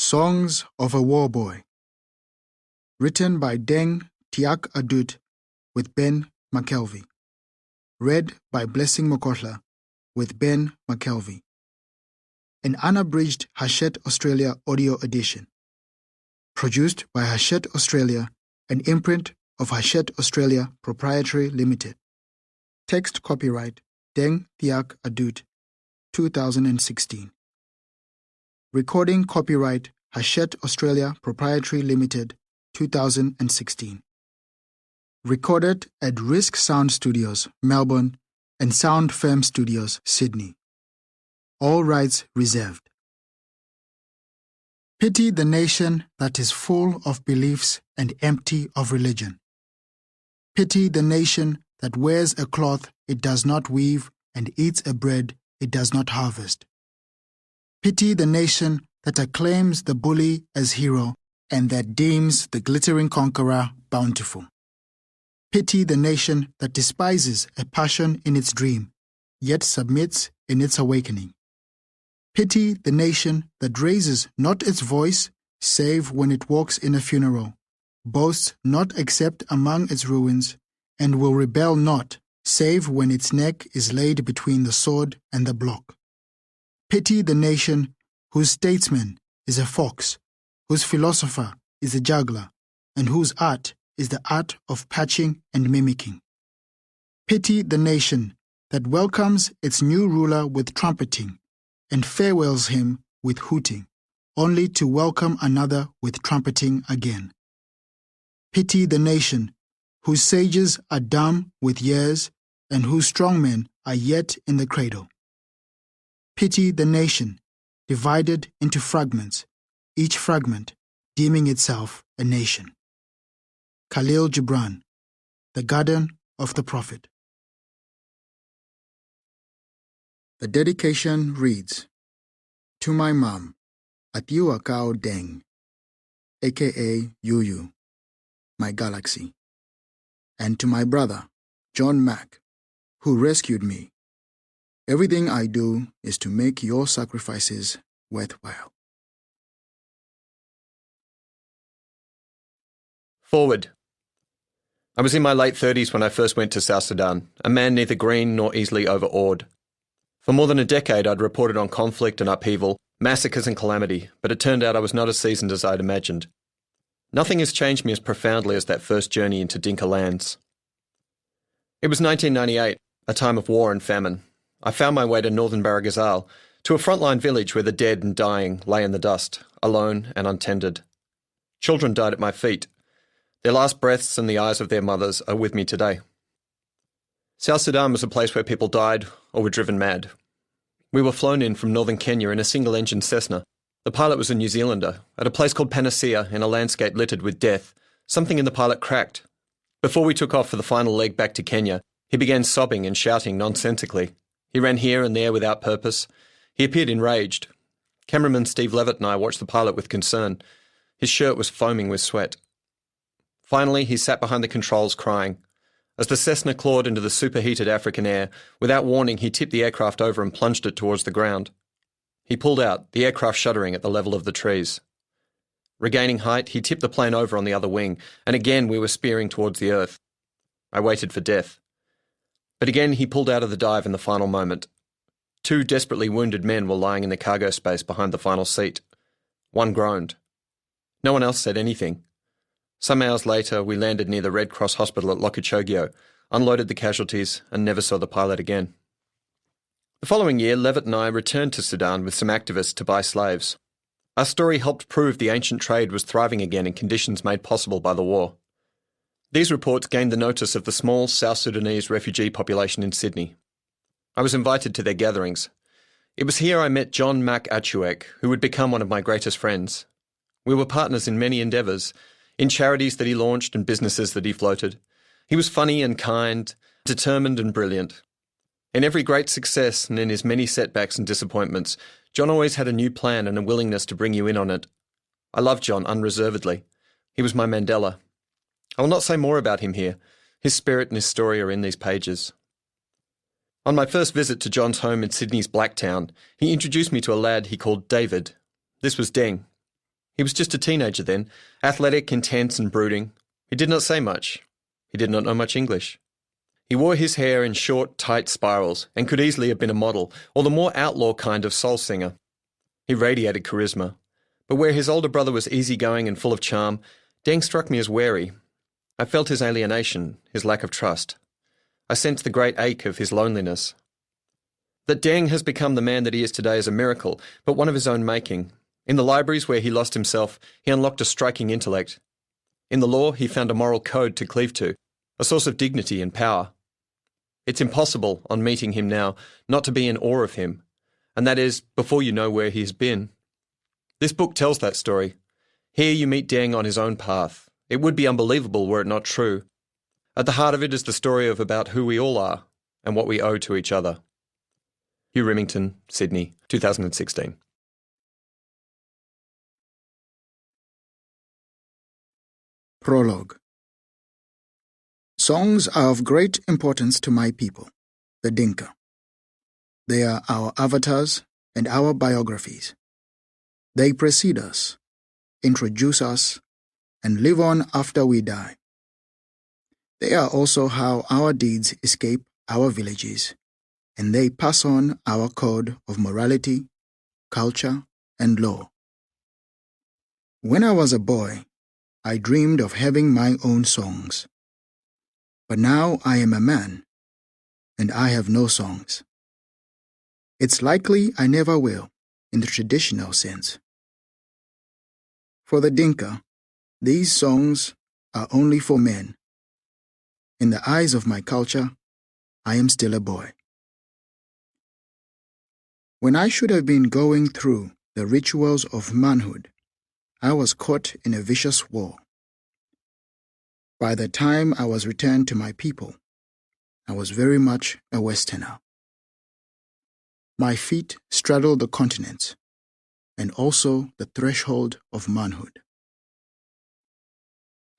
Songs of a War Boy. Written by Deng, Thiak, Adut with Ben Mckelvey. Read by Blessing Mokotla with Ben Mckelvey. An unabridged Hachette Australia audio edition. Produced by Hachette Australia, an imprint of Hachette Australia Proprietary Limited. Text copyright Deng, Thiak, Adut, 2016. Recording copyright Hachette Australia Proprietary Limited, 2016. Recorded at Risk Sound Studios, Melbourne, and Sound Firm Studios, Sydney. All rights reserved. Pity the nation that is full of beliefs and empty of religion. Pity the nation that wears a cloth it does not weave and eats a bread it does not harvest. Pity the nation that acclaims the bully as hero and that deems the glittering conqueror bountiful. Pity the nation that despises a passion in its dream, yet submits in its awakening. Pity the nation that raises not its voice save when it walks in a funeral, boasts not except among its ruins, and will rebel not save when its neck is laid between the sword and the block. Pity the nation whose statesman is a fox, whose philosopher is a juggler, and whose art is the art of patching and mimicking. Pity the nation that welcomes its new ruler with trumpeting and farewells him with hooting, only to welcome another with trumpeting again. Pity the nation whose sages are dumb with years and whose strong men are yet in the cradle. Pity the nation divided into fragments, each fragment deeming itself a nation. Khalil Gibran, The Garden of the Prophet. The dedication reads, To my mom, Atiwakao Deng, aka Yuyu, my galaxy, and to my brother, John Mack, who rescued me. Everything I do is to make your sacrifices worthwhile. Forward. I was in my late 30s when I first went to South Sudan, a man neither green nor easily overawed. For more than a decade I'd reported on conflict and upheaval, massacres and calamity, but it turned out I was not as seasoned as I'd imagined. Nothing has changed me as profoundly as that first journey into Dinka lands. It was 1998, a time of war and famine. I found my way to northern Baragazal, to a frontline village where the dead and dying lay in the dust, alone and untended. Children died at my feet. Their last breaths and the eyes of their mothers are with me today. South Sudan was a place where people died or were driven mad. We were flown in from northern Kenya in a single-engine Cessna. The pilot was a New Zealander. At a place called Panacea, in a landscape littered with death, something in the pilot cracked. Before we took off for the final leg back to Kenya, he began sobbing and shouting nonsensically. He ran here and there without purpose. He appeared enraged. Cameraman Steve Levitt and I watched the pilot with concern. His shirt was foaming with sweat. Finally, he sat behind the controls crying. As the Cessna clawed into the superheated African air, without warning he tipped the aircraft over and plunged it towards the ground. He pulled out, the aircraft shuddering at the level of the trees. Regaining height, he tipped the plane over on the other wing, and again we were spearing towards the earth. I waited for death. But again he pulled out of the dive in the final moment. 2 desperately wounded men were lying in the cargo space behind the final seat. One groaned. No one else said anything. Some hours later, we landed near the Red Cross Hospital at Lokichogio, unloaded the casualties, and never saw the pilot again. The following year, Levitt and I returned to Sudan with some activists to buy slaves. Our story helped prove the ancient trade was thriving again in conditions made possible by the war. These reports gained the notice of the small South Sudanese refugee population in Sydney. I was invited to their gatherings. It was here I met John Mack Achuek, who would become one of my greatest friends. We were partners in many endeavours, in charities that he launched and businesses that he floated. He was funny and kind, determined and brilliant. In every great success and in his many setbacks and disappointments, John always had a new plan and a willingness to bring you in on it. I loved John unreservedly. He was my Mandela. I will not say more about him here. His spirit and his story are in these pages. On my first visit to John's home in Sydney's Blacktown, he introduced me to a lad he called David. This was Deng. He was just a teenager then, athletic, intense and brooding. He did not say much. He did not know much English. He wore his hair in short, tight spirals and could easily have been a model, or the more outlaw kind of soul singer. He radiated charisma. But where his older brother was easygoing and full of charm, Deng struck me as wary. I felt his alienation, his lack of trust. I sensed the great ache of his loneliness. That Deng has become the man that he is today is a miracle, but one of his own making. In the libraries where he lost himself, he unlocked a striking intellect. In the law, he found a moral code to cleave to, a source of dignity and power. It's impossible, on meeting him now, not to be in awe of him, and that is before you know where he has been. This book tells that story. Here you meet Deng on his own path. It would be unbelievable were it not true. At the heart of it is the story of about who we all are and what we owe to each other. Hugh Remington, Sydney, 2016. Prologue. Songs are of great importance to my people, the Dinka. They are our avatars and our biographies. They precede us, introduce us, and live on after we die. They are also how our deeds escape our villages, and they pass on our code of morality, culture, and law. When I was a boy, I dreamed of having my own songs. But now I am a man, and I have no songs. It's likely I never will, in the traditional sense. For the Dinka, these songs are only for men. In the eyes of my culture, I am still a boy. When I should have been going through the rituals of manhood, I was caught in a vicious war. By the time I was returned to my people, I was very much a Westerner. My feet straddled the continents, and also the threshold of manhood.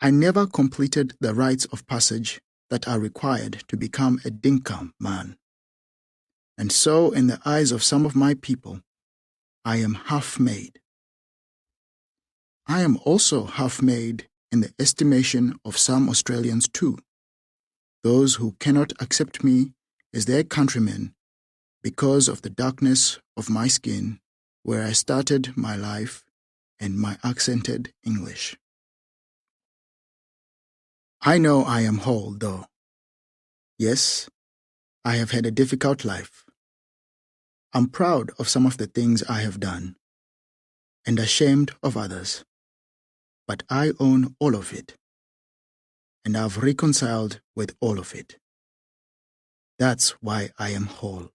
I never completed the rites of passage that are required to become a Dinka man. And so, in the eyes of some of my people, I am half-made. I am also half-made in the estimation of some Australians too, those who cannot accept me as their countrymen because of the darkness of my skin, where I started my life, and my accented English. I know I am whole, though. Yes, I have had a difficult life. I'm proud of some of the things I have done, and ashamed of others. But I own all of it, and I've reconciled with all of it. That's why I am whole.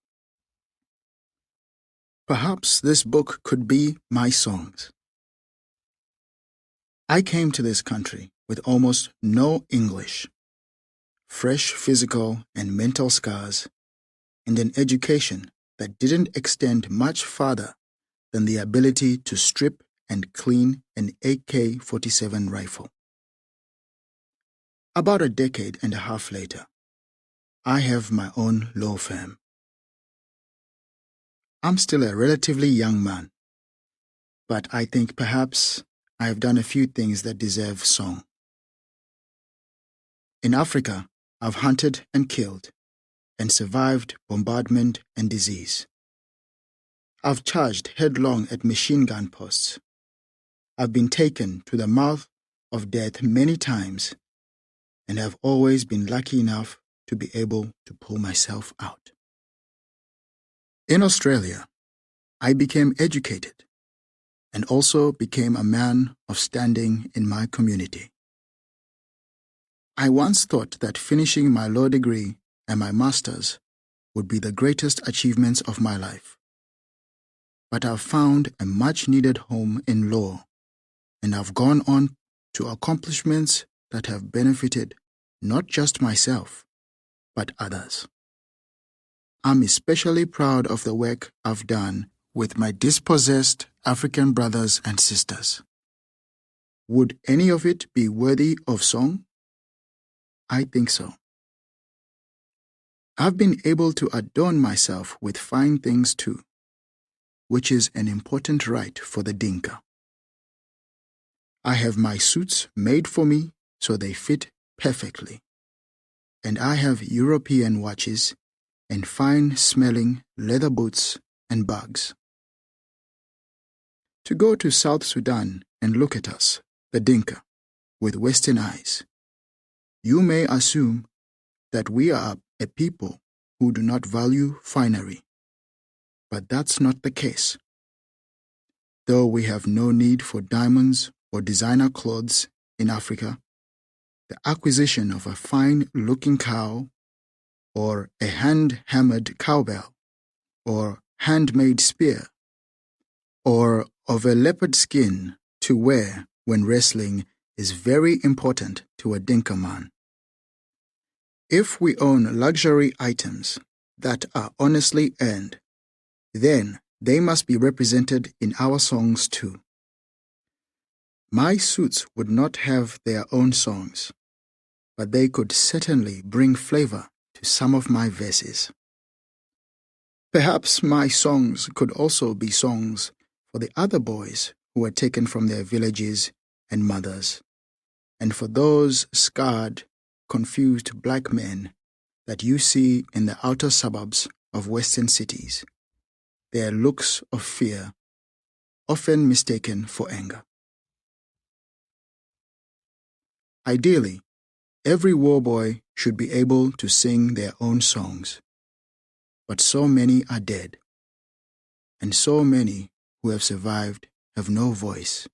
Perhaps this book could be my songs. I came to this country with almost no English, fresh physical and mental scars, and an education that didn't extend much farther than the ability to strip and clean an AK-47 rifle. About a decade and a half later, I have my own law firm. I'm still a relatively young man, but I think perhaps I have done a few things that deserve song. In Africa, I've hunted and killed, and survived bombardment and disease. I've charged headlong at machine gun posts. I've been taken to the mouth of death many times, and have always been lucky enough to be able to pull myself out. In Australia, I became educated and also became a man of standing in my community. I once thought that finishing my law degree and my master's would be the greatest achievements of my life. But I've found a much-needed home in law, and I've gone on to accomplishments that have benefited not just myself, but others. I'm especially proud of the work I've done with my dispossessed African brothers and sisters. Would any of it be worthy of song? I think so. I've been able to adorn myself with fine things too, which is an important right for the Dinka. I have my suits made for me so they fit perfectly. And I have European watches and fine-smelling leather boots and bags. To go to South Sudan and look at us, the Dinka, with Western eyes, you may assume that we are a people who do not value finery. But that's not the case. Though we have no need for diamonds or designer clothes in Africa, the acquisition of a fine-looking cow or a hand-hammered cowbell or handmade spear or of a leopard skin to wear when wrestling is very important to a Dinka man. If we own luxury items that are honestly earned, then they must be represented in our songs too. My suits would not have their own songs, but they could certainly bring flavor to some of my verses. Perhaps my songs could also be songs for the other boys who were taken from their villages and mothers, and for those scarred, confused black men that you see in the outer suburbs of Western cities, their looks of fear, often mistaken for anger. Ideally, every war boy should be able to sing their own songs, but so many are dead, and so many who have survived have no voice.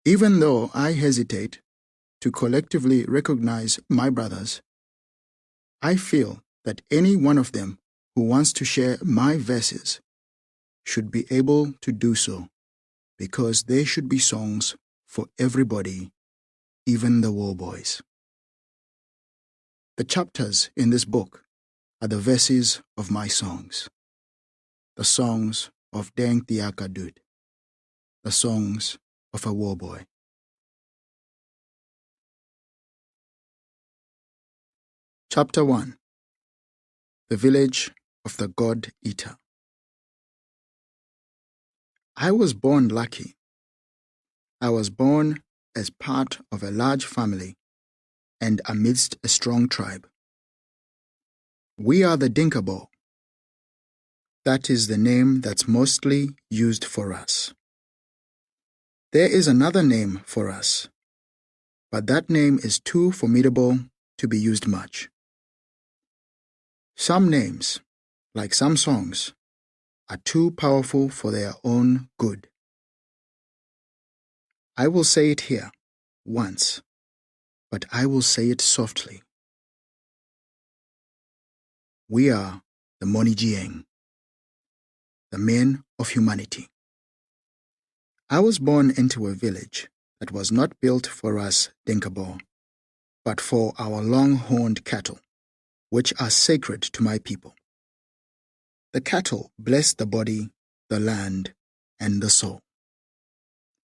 Even though I hesitate to collectively recognize my brothers, I feel that any one of them who wants to share my verses should be able to do so, because they should be songs for everybody, even the war boys. The chapters in this book are the verses of my songs, the songs of Deng, Thiak, Adut, the songs of a war boy. Chapter 1. The Village of the God Eater. I was born lucky. I was born as part of a large family and amidst a strong tribe. We are the Dinkabo. That is the name that's mostly used for us. There is another name for us, but that name is too formidable to be used much. Some names, like some songs, are too powerful for their own good. I will say it here, once, but I will say it softly. We are the Monijieng, the men of humanity. I was born into a village that was not built for us Dinkabo, but for our long-horned cattle, which are sacred to my people. The cattle bless the body, the land, and the soul.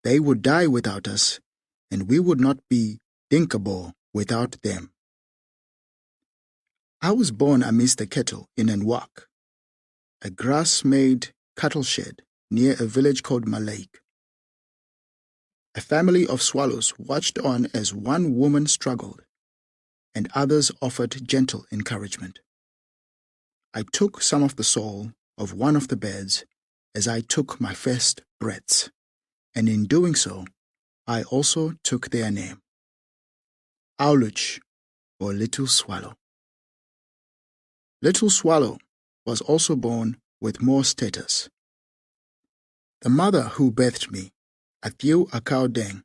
They would die without us, and we would not be Dinkabo without them. I was born amidst the cattle in Nwak, a grass-made cattle shed near a village called Malaik. A family of swallows watched on as one woman struggled, and others offered gentle encouragement. I took some of the soul of one of the birds as I took my first breaths, and in doing so, I also took their name, Auluch, or Little Swallow. Little Swallow was also born with more status. The mother who birthed me, Atiu Akau Deng,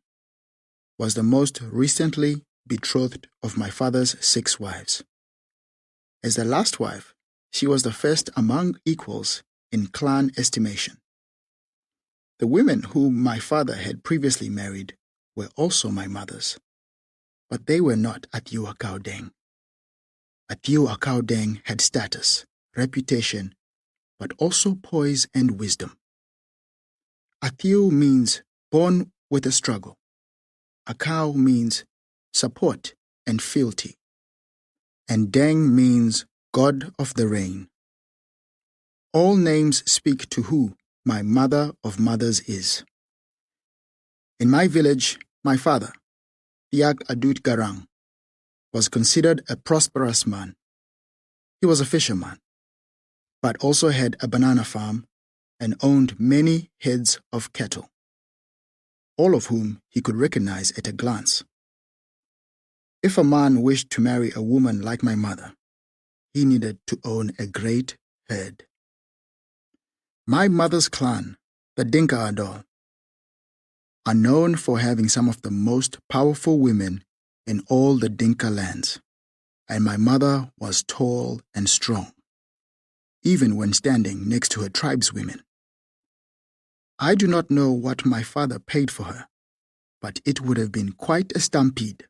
was the most recently betrothed of my father's 6 wives. As the last wife, she was the first among equals in clan estimation. The women whom my father had previously married were also my mothers, but they were not Atiu Akau Deng. Atiu Akau Deng had status, reputation, but also poise and wisdom. Atiu means born with a struggle. Akau means support and fealty. And Deng means God of the rain. All names speak to who my mother of mothers is. In my village, my father, Thiak Adut Garang, was considered a prosperous man. He was a fisherman, but also had a banana farm and owned many heads of cattle, all of whom he could recognize at a glance. If a man wished to marry a woman like my mother, he needed to own a great herd. My mother's clan, the Dinka Adol, are known for having some of the most powerful women in all the Dinka lands, and my mother was tall and strong, even when standing next to her tribeswomen. I do not know what my father paid for her, but it would have been quite a stampede.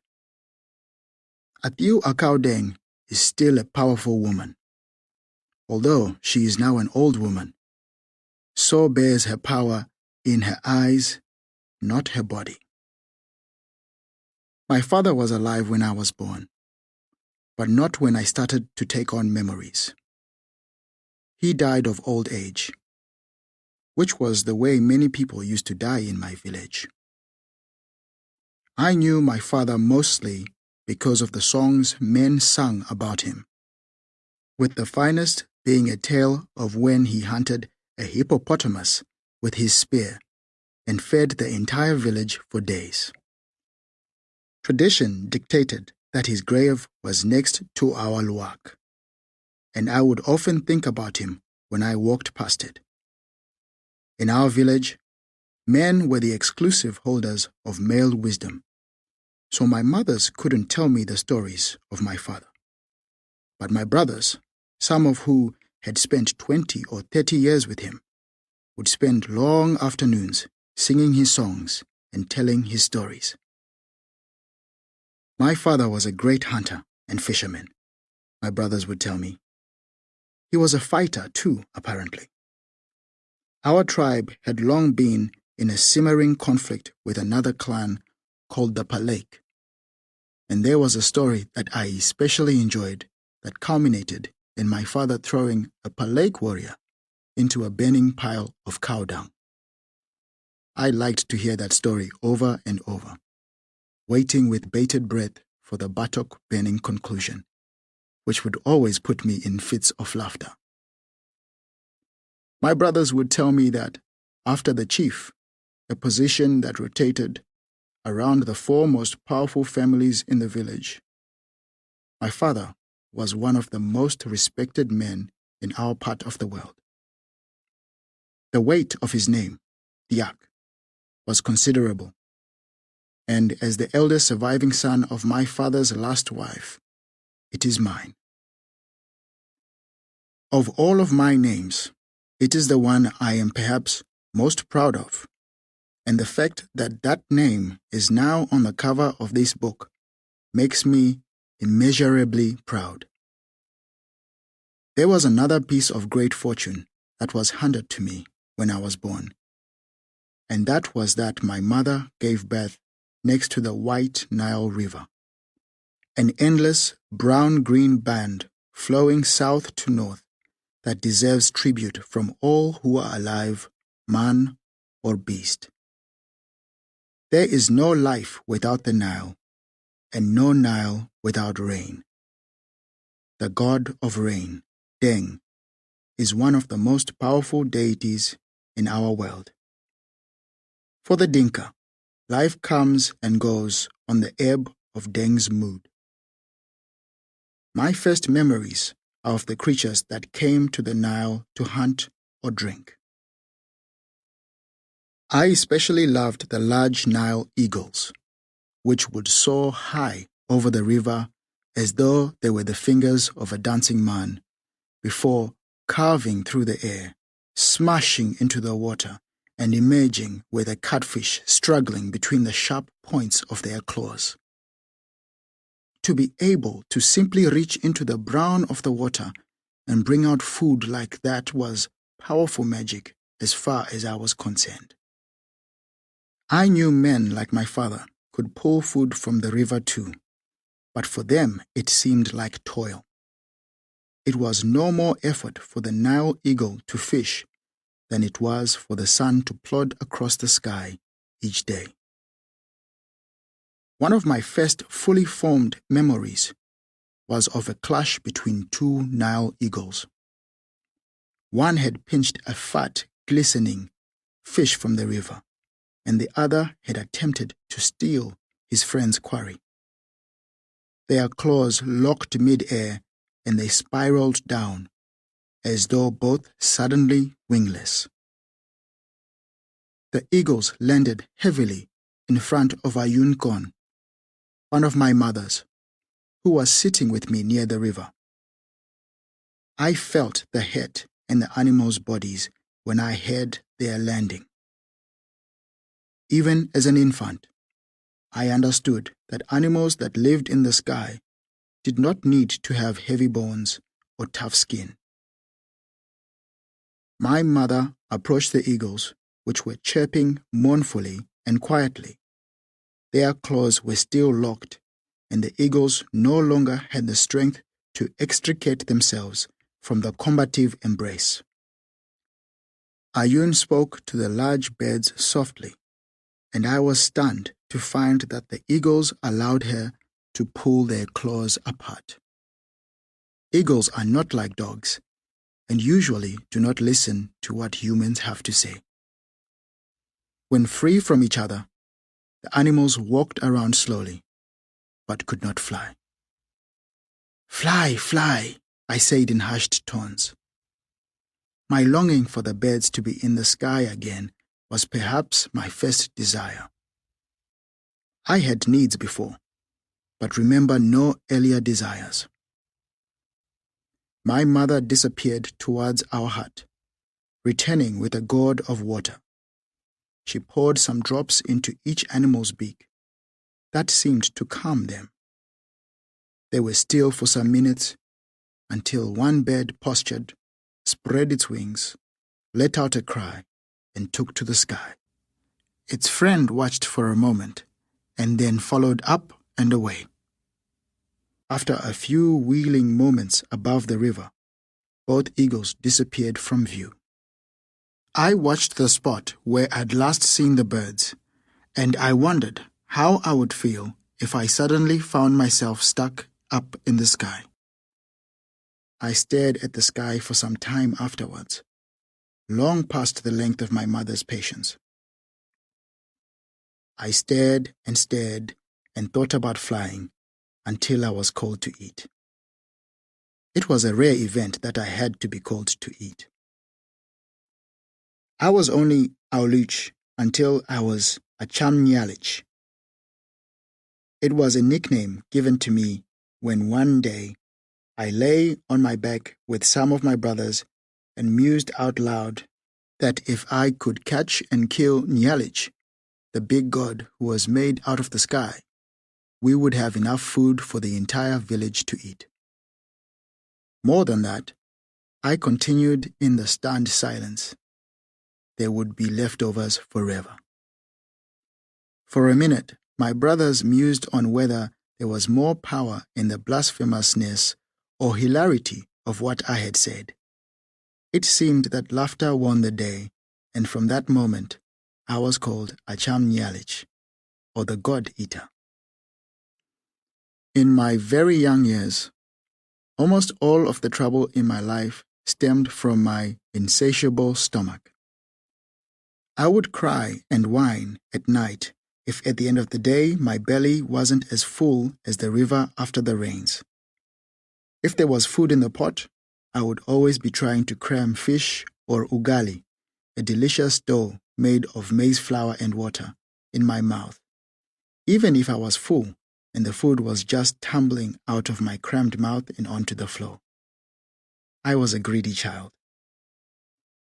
Atiu Akau Deng is still a powerful woman. Although she is now an old woman, so bears her power in her eyes, not her body. My father was alive when I was born, but not when I started to take on memories. He died of old age, which was the way many people used to die in my village. I knew my father mostly because of the songs men sang about him, with the finest being a tale of when he hunted a hippopotamus with his spear and fed the entire village for days. Tradition dictated that his grave was next to our luwak, and I would often think about him when I walked past it. In our village, men were the exclusive holders of male wisdom, so my mothers couldn't tell me the stories of my father. But my brothers, some of who had spent 20 or 30 years with him, would spend long afternoons singing his songs and telling his stories. My father was a great hunter and fisherman, my brothers would tell me. He was a fighter too, apparently. Our tribe had long been in a simmering conflict with another clan called the Palek, and there was a story that I especially enjoyed that culminated in my father throwing a Palek warrior into a burning pile of cow dung. I liked to hear that story over and over, waiting with bated breath for the buttock burning conclusion, which would always put me in fits of laughter. My brothers would tell me that after the chief, a position that rotated around the four most powerful families in the village, my father was one of the most respected men in our part of the world. The weight of his name, Thiak, was considerable, and as the eldest surviving son of my father's last wife, it is mine. Of all of my names, it is the one I am perhaps most proud of, and the fact that that name is now on the cover of this book makes me immeasurably proud. There was another piece of great fortune that was handed to me when I was born, and that was that my mother gave birth next to the White Nile River, an endless brown-green band flowing south to north that deserves tribute from all who are alive, man or beast. There is no life without the Nile, and no Nile without rain. The god of rain, Deng, is one of the most powerful deities in our world. For the Dinka, life comes and goes on the ebb of Deng's mood. My first memories are of the creatures that came to the Nile to hunt or drink. I especially loved the large Nile eagles, which would soar high over the river as though they were the fingers of a dancing man, before carving through the air, smashing into the water, and emerging with a catfish struggling between the sharp points of their claws. To be able to simply reach into the brown of the water and bring out food like that was powerful magic as far as I was concerned. I knew men like my father could pull food from the river too, but for them it seemed like toil. It was no more effort for the Nile eagle to fish than it was for the sun to plod across the sky each day. One of my first fully formed memories was of a clash between two Nile eagles. One had pinched a fat, glistening fish from the river, and the other had attempted to steal his friend's quarry. Their claws locked mid-air, and they spiraled down, as though both suddenly wingless. The eagles landed heavily in front of Ayunkon, one of my mothers, who was sitting with me near the river. I felt the head and the animals' bodies when I heard their landing. Even as an infant, I understood that animals that lived in the sky did not need to have heavy bones or tough skin. My mother approached the eagles, which were chirping mournfully and quietly. Their claws were still locked, and the eagles no longer had the strength to extricate themselves from the combative embrace. Ayun spoke to the large birds softly, and I was stunned to find that the eagles allowed her to pull their claws apart. Eagles are not like dogs, and usually do not listen to what humans have to say. When free from each other, the animals walked around slowly, but could not fly. "Fly, fly," I said in hushed tones. My longing for the birds to be in the sky again was perhaps my first desire. I had needs before, but remember no earlier desires. My mother disappeared towards our hut, returning with a gourd of water. She poured some drops into each animal's beak. That seemed to calm them. They were still for some minutes, until one bird postured, spread its wings, let out a cry, and took to the sky. Its friend watched for a moment, and then followed up and away. After a few wheeling moments above the river, both eagles disappeared from view. I watched the spot where I'd last seen the birds, and I wondered how I would feel if I suddenly found myself stuck up in the sky. I stared at the sky for some time afterwards, long past the length of my mother's patience. I stared and thought about flying until I was called to eat. It was a rare event that I had to be called to eat. I was only Auluch until I was Achamnyalich. It was a nickname given to me when one day I lay on my back with some of my brothers and mused out loud that if I could catch and kill Nyalich, the big god who was made out of the sky, we would have enough food for the entire village to eat. More than that, I continued in the stunned silence. There would be leftovers forever. For a minute, my brothers mused on whether there was more power in the blasphemousness or hilarity of what I had said. It seemed that laughter won the day, and from that moment, I was called Achamnyalich, or the God-Eater. In my very young years, almost all of the trouble in my life stemmed from my insatiable stomach. I would cry and whine at night if at the end of the day my belly wasn't as full as the river after the rains. If there was food in the pot, I would always be trying to cram fish or ugali, a delicious dough made of maize flour and water, in my mouth, even if I was full and the food was just tumbling out of my crammed mouth and onto the floor. I was a greedy child.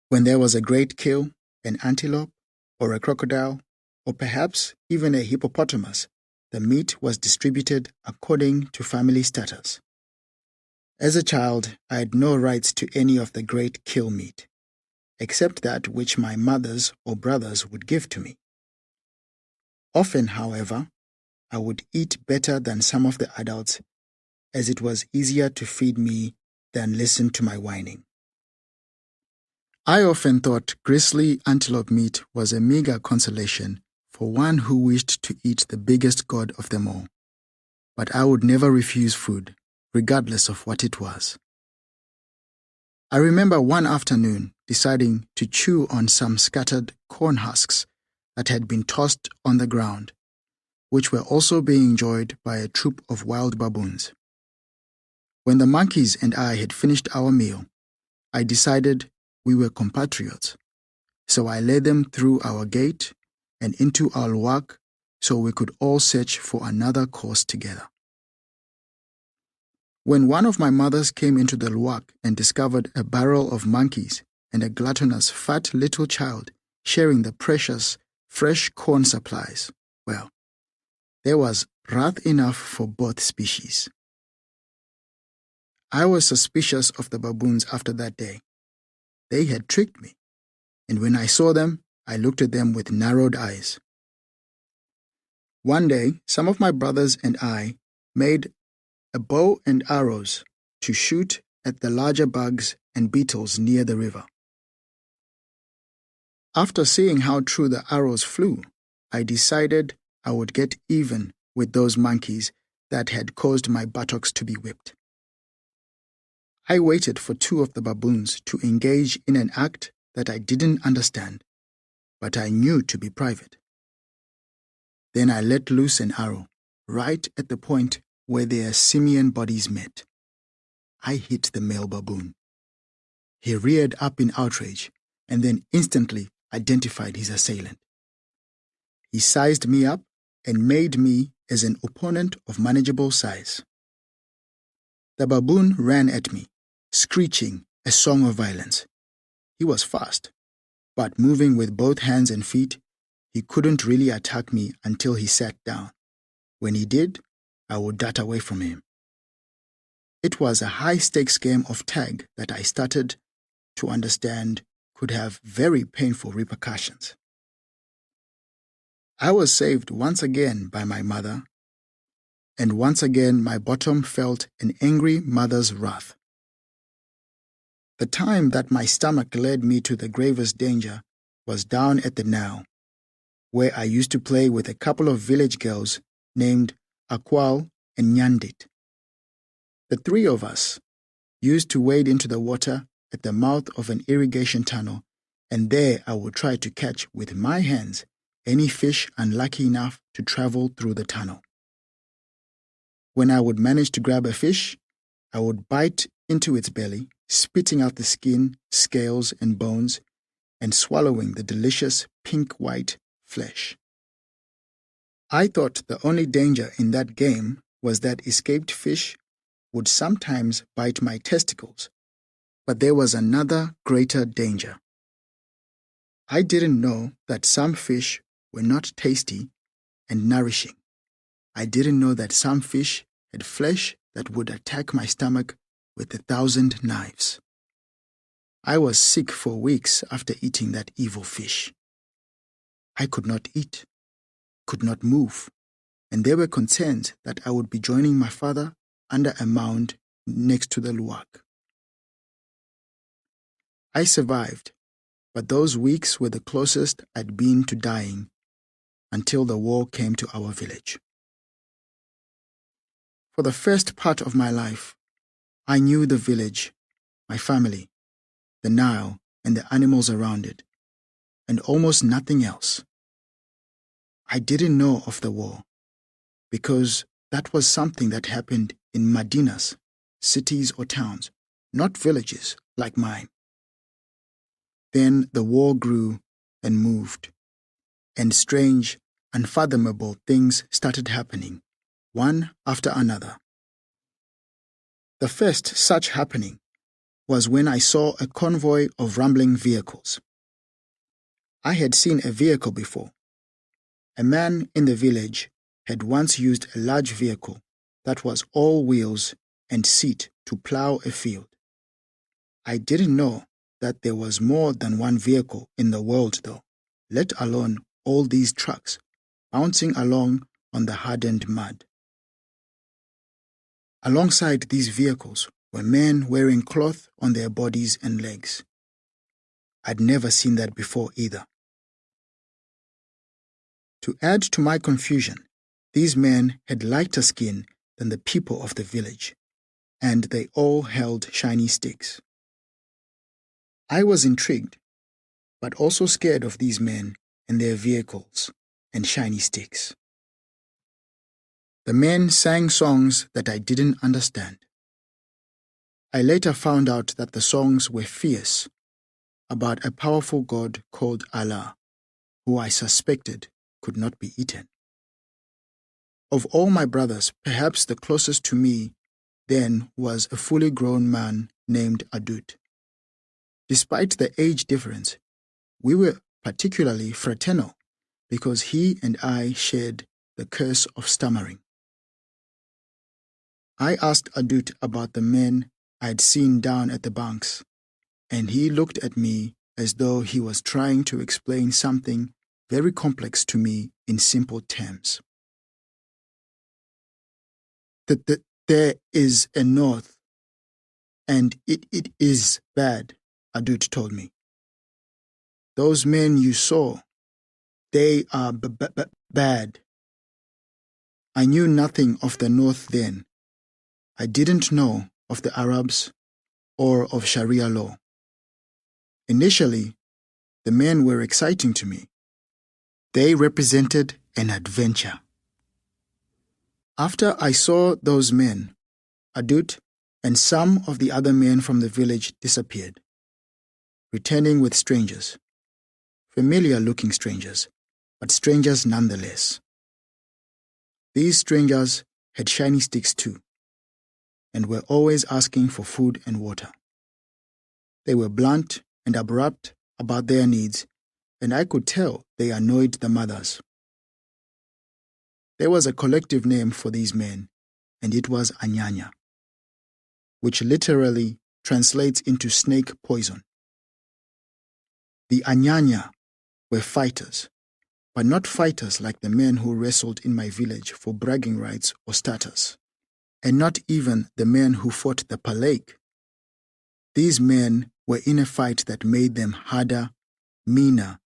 When there was a great kill, an antelope, or a crocodile, or perhaps even a hippopotamus, the meat was distributed according to family status. As a child, I had no rights to any of the great kill meat, except that which my mothers or brothers would give to me. Often, however, I would eat better than some of the adults, as it was easier to feed me than listen to my whining. I often thought grisly antelope meat was a meager consolation for one who wished to eat the biggest god of them all. But I would never refuse food, regardless of what it was. I remember one afternoon deciding to chew on some scattered corn husks that had been tossed on the ground, which were also being enjoyed by a troop of wild baboons. When the monkeys and I had finished our meal, I decided we were compatriots, so I led them through our gate and into our luwak so we could all search for another course together. When one of my mothers came into the luwak and discovered a barrel of monkeys and a gluttonous fat little child sharing the precious fresh corn supplies, well, there was wrath enough for both species. I was suspicious of the baboons after that day. They had tricked me, and when I saw them, I looked at them with narrowed eyes. One day, some of my brothers and I made a bow and arrows to shoot at the larger bugs and beetles near the river. After seeing how true the arrows flew, I decided I would get even with those monkeys that had caused my buttocks to be whipped. I waited for two of the baboons to engage in an act that I didn't understand, but I knew to be private. Then I let loose an arrow right at the point where their simian bodies met. I hit the male baboon. He reared up in outrage and then instantly identified his assailant. He sized me up and made me as an opponent of manageable size. The baboon ran at me, screeching a song of violence. He was fast, but moving with both hands and feet, he couldn't really attack me until he sat down. When he did, I would dart away from him. It was a high-stakes game of tag that I started to understand could have very painful repercussions. I was saved once again by my mother, and once again my bottom felt an angry mother's wrath. The time that my stomach led me to the gravest danger was down at the Nile, where I used to play with a couple of village girls named Akwal and Nyandit. The three of us used to wade into the water at the mouth of an irrigation tunnel, and there I would try to catch with my hands any fish unlucky enough to travel through the tunnel. When I would manage to grab a fish, I would bite into its belly, spitting out the skin, scales, and bones, and swallowing the delicious pink-white flesh. I thought the only danger in that game was that escaped fish would sometimes bite my testicles, but there was another greater danger. I didn't know that some fish were not tasty and nourishing. I didn't know that some fish had flesh that would attack my stomach with 1,000 knives. I was sick for weeks after eating that evil fish. I could not eat, could not move, and there were concerns that I would be joining my father under a mound next to the luwak. I survived, but those weeks were the closest I'd been to dying until the war came to our village. For the first part of my life, I knew the village, my family, the Nile, and the animals around it, and almost nothing else. I didn't know of the war, because that was something that happened in Madinas, cities or towns, not villages like mine. Then the war grew and moved, and strange, unfathomable things started happening, one after another. The first such happening was when I saw a convoy of rumbling vehicles. I had seen a vehicle before. A man in the village had once used a large vehicle that was all wheels and seat to plow a field. I didn't know that there was more than one vehicle in the world though, let alone all these trucks bouncing along on the hardened mud. Alongside these vehicles were men wearing cloth on their bodies and legs. I'd never seen that before either. To add to my confusion, these men had lighter skin than the people of the village, and they all held shiny sticks. I was intrigued, but also scared of these men and their vehicles and shiny sticks. The men sang songs that I didn't understand. I later found out that the songs were fierce, about a powerful god called Allah, who I suspected could not be eaten. Of all my brothers, perhaps the closest to me then was a fully grown man named Adut. Despite the age difference, we were particularly fraternal because he and I shared the curse of stammering. I asked Adut about the men I had seen down at the banks, and he looked at me as though he was trying to explain something very complex to me in simple terms. There is a north, and it is bad, Adut told me. Those men you saw, they are bad. I knew nothing of the north then. I didn't know of the Arabs or of Sharia law. Initially, the men were exciting to me. They represented an adventure. After I saw those men, Adut and some of the other men from the village disappeared, returning with strangers. Familiar-looking strangers, but strangers nonetheless. These strangers had shiny sticks too, and were always asking for food and water. They were blunt and abrupt about their needs, and I could tell they annoyed the mothers. There was a collective name for these men, and it was anyanya, which literally translates into snake poison. The anyanya were fighters, but not fighters like the men who wrestled in my village for bragging rights or status, and not even the men who fought the Palek. These men were in a fight that made them harder, meaner,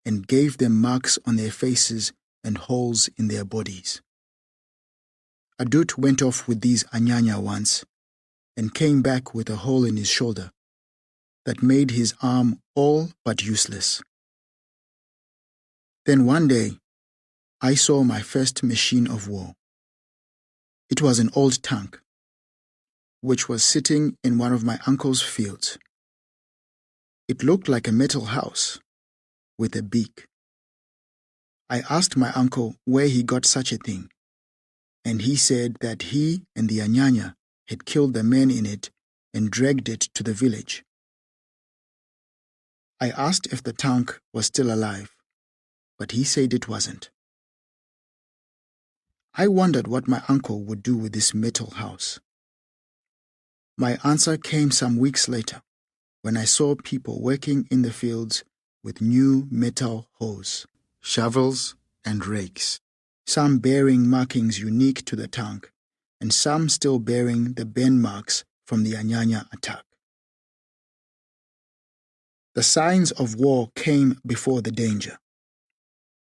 and gave them marks on their faces and holes in their bodies. Adut went off with these anyanya once and came back with a hole in his shoulder that made his arm all but useless. Then one day, I saw my first machine of war. It was an old tank, which was sitting in one of my uncle's fields. It looked like a metal house with a beak. I asked my uncle where he got such a thing, and he said that he and the anyanya had killed the men in it and dragged it to the village. I asked if the tank was still alive, but he said it wasn't. I wondered what my uncle would do with this metal house. My answer came some weeks later, when I saw people working in the fields with new metal hoes, shovels, and rakes, some bearing markings unique to the tank, and some still bearing the burn marks from the anyanya attack. The signs of war came before the danger.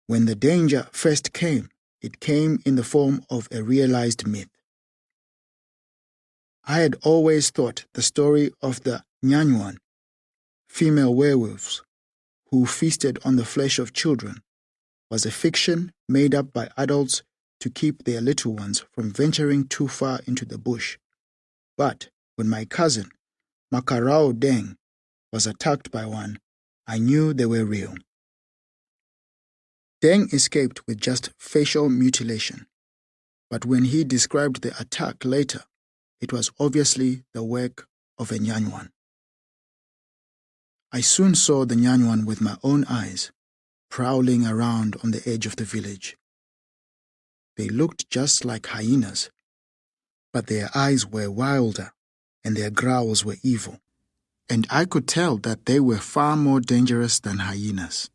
When the danger first came, it came in the form of a realized myth. I had always thought the story of the Nyanyuan, female werewolves, who feasted on the flesh of children, was a fiction made up by adults to keep their little ones from venturing too far into the bush. But when my cousin, Deng, was attacked by one, I knew they were real. Deng escaped with just facial mutilation, but when he described the attack later, it was obviously the work of a Nyanyuan. I soon saw the Nyanyuan with my own eyes, prowling around on the edge of the village. They looked just like hyenas, but their eyes were wilder and their growls were evil, and I could tell that they were far more dangerous than hyenas.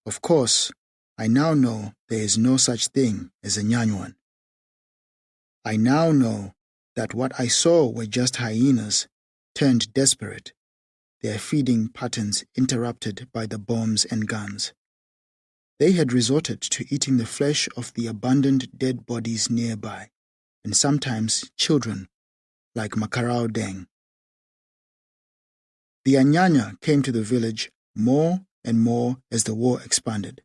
Of course, I now know there is no such thing as a Nyanyuan. I now know that what I saw were just hyenas turned desperate, their feeding patterns interrupted by the bombs and guns. They had resorted to eating the flesh of the abundant dead bodies nearby, and sometimes children, like Deng. The Anyanya came to the village more and more as the war expanded.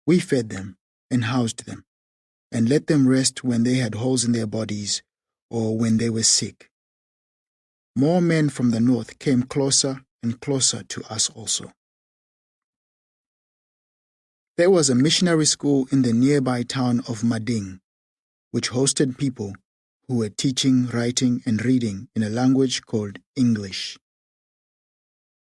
We fed them and housed them, and let them rest when they had holes in their bodies or when they were sick. More men from the north came closer and closer to us also. There was a missionary school in the nearby town of Deng, which hosted people who were teaching, writing, and reading in a language called English.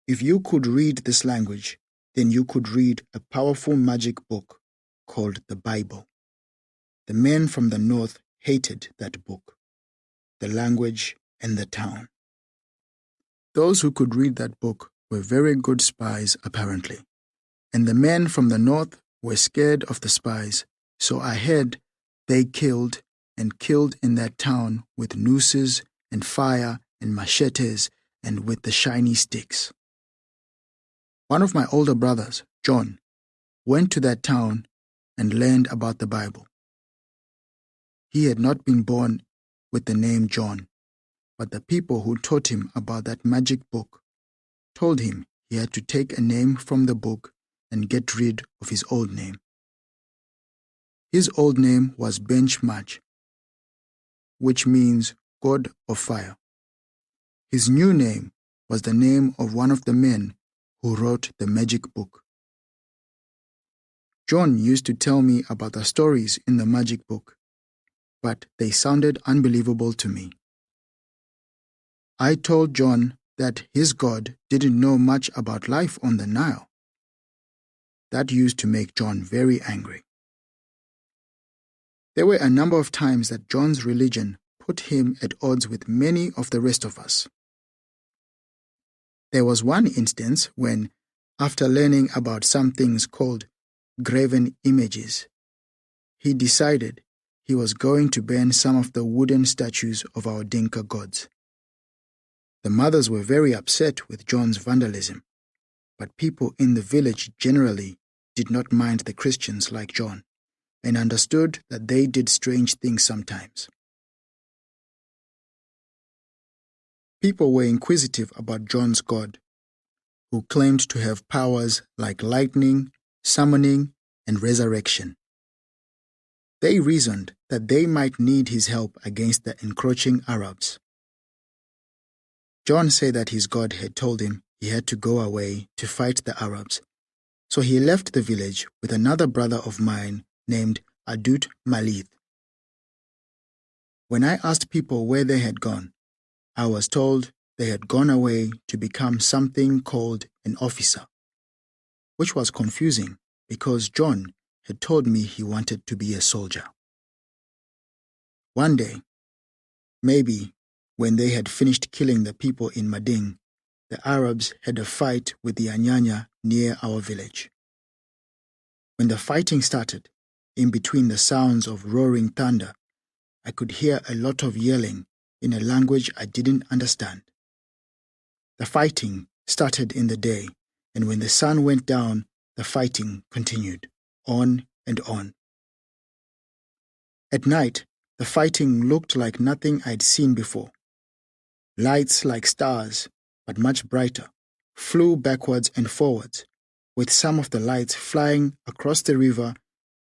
If you could read this language, then you could read a powerful magic book called the Bible. The men from the north hated that book, the language, and the town. Those who could read that book were very good spies, apparently, and the men from the north were scared of the spies, so I heard they killed in that town with nooses and fire and machetes and with the shiny sticks. One of my older brothers, John, went to that town and learned about the Bible. He had not been born with the name John, but the people who taught him about that magic book told him he had to take a name from the book and get rid of his old name. His old name was Benchmarch, which means God of Fire. His new name was the name of one of the men who wrote the magic book. John used to tell me about the stories in the magic book, but they sounded unbelievable to me. I told John that his God didn't know much about life on the Nile. That used to make John very angry. There were a number of times that John's religion put him at odds with many of the rest of us. There was one instance when, after learning about some things called graven images, he decided he was going to burn some of the wooden statues of our Dinka gods. The mothers were very upset with John's vandalism, but people in the village generally did not mind the Christians like John, and understood that they did strange things sometimes. People were inquisitive about John's God, who claimed to have powers like lightning, summoning, and resurrection. They reasoned that they might need his help against the encroaching Arabs. John said that his God had told him he had to go away to fight the Arabs, so he left the village with another brother of mine named Adut. When I asked people where they had gone, I was told they had gone away to become something called an officer, which was confusing because John had told me he wanted to be a soldier. One day, maybe when they had finished killing the people in Mading, the Arabs had a fight with the Anyanya near our village. When the fighting started, in between the sounds of roaring thunder, I could hear a lot of yelling in a language I didn't understand. The fighting started in the day, and when the sun went down, the fighting continued, on and on. At night, the fighting looked like nothing I'd seen before. Lights like stars, but much brighter, flew backwards and forwards, with some of the lights flying across the river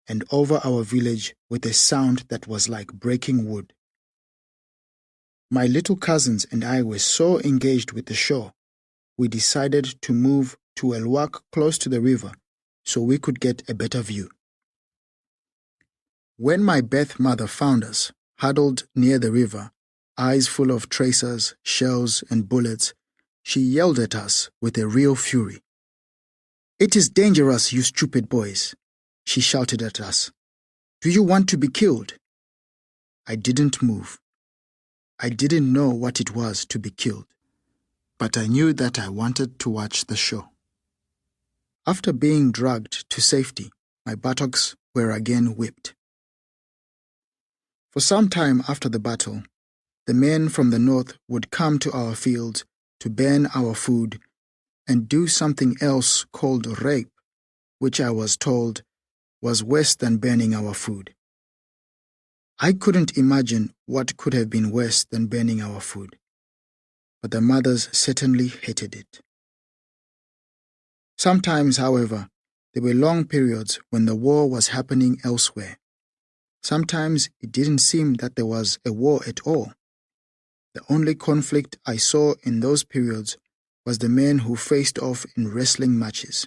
and over our village with a sound that was like breaking wood. My little cousins and I were so engaged with the show, we decided to move to a walk close to the river so we could get a better view. When my Beth mother found us, huddled near the river, eyes full of tracers, shells, and bullets, she yelled at us with a real fury. "It is dangerous, you stupid boys," she shouted at us. "Do you want to be killed?" I didn't move. I didn't know what it was to be killed, but I knew that I wanted to watch the show. After being dragged to safety, my buttocks were again whipped. For some time after the battle, the men from the north would come to our fields to burn our food and do something else called rape, which I was told was worse than burning our food. I couldn't imagine what could have been worse than burning our food, but the mothers certainly hated it. Sometimes, however, there were long periods when the war was happening elsewhere. Sometimes it didn't seem that there was a war at all. The only conflict I saw in those periods was the men who faced off in wrestling matches.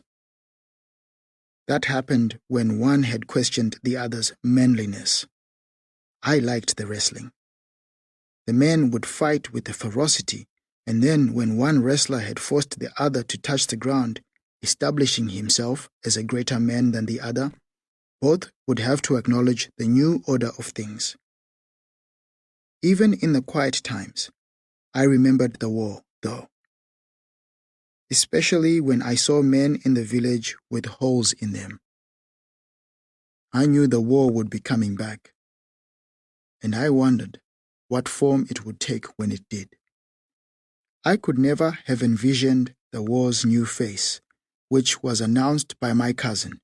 That happened when one had questioned the other's manliness. I liked the wrestling. The men would fight with a ferocity, and then when one wrestler had forced the other to touch the ground, establishing himself as a greater man than the other, both would have to acknowledge the new order of things. Even in the quiet times, I remembered the war, though. Especially when I saw men in the village with holes in them. I knew the war would be coming back, and I wondered what form it would take when it did. I could never have envisioned the war's new face, which was announced by my cousin,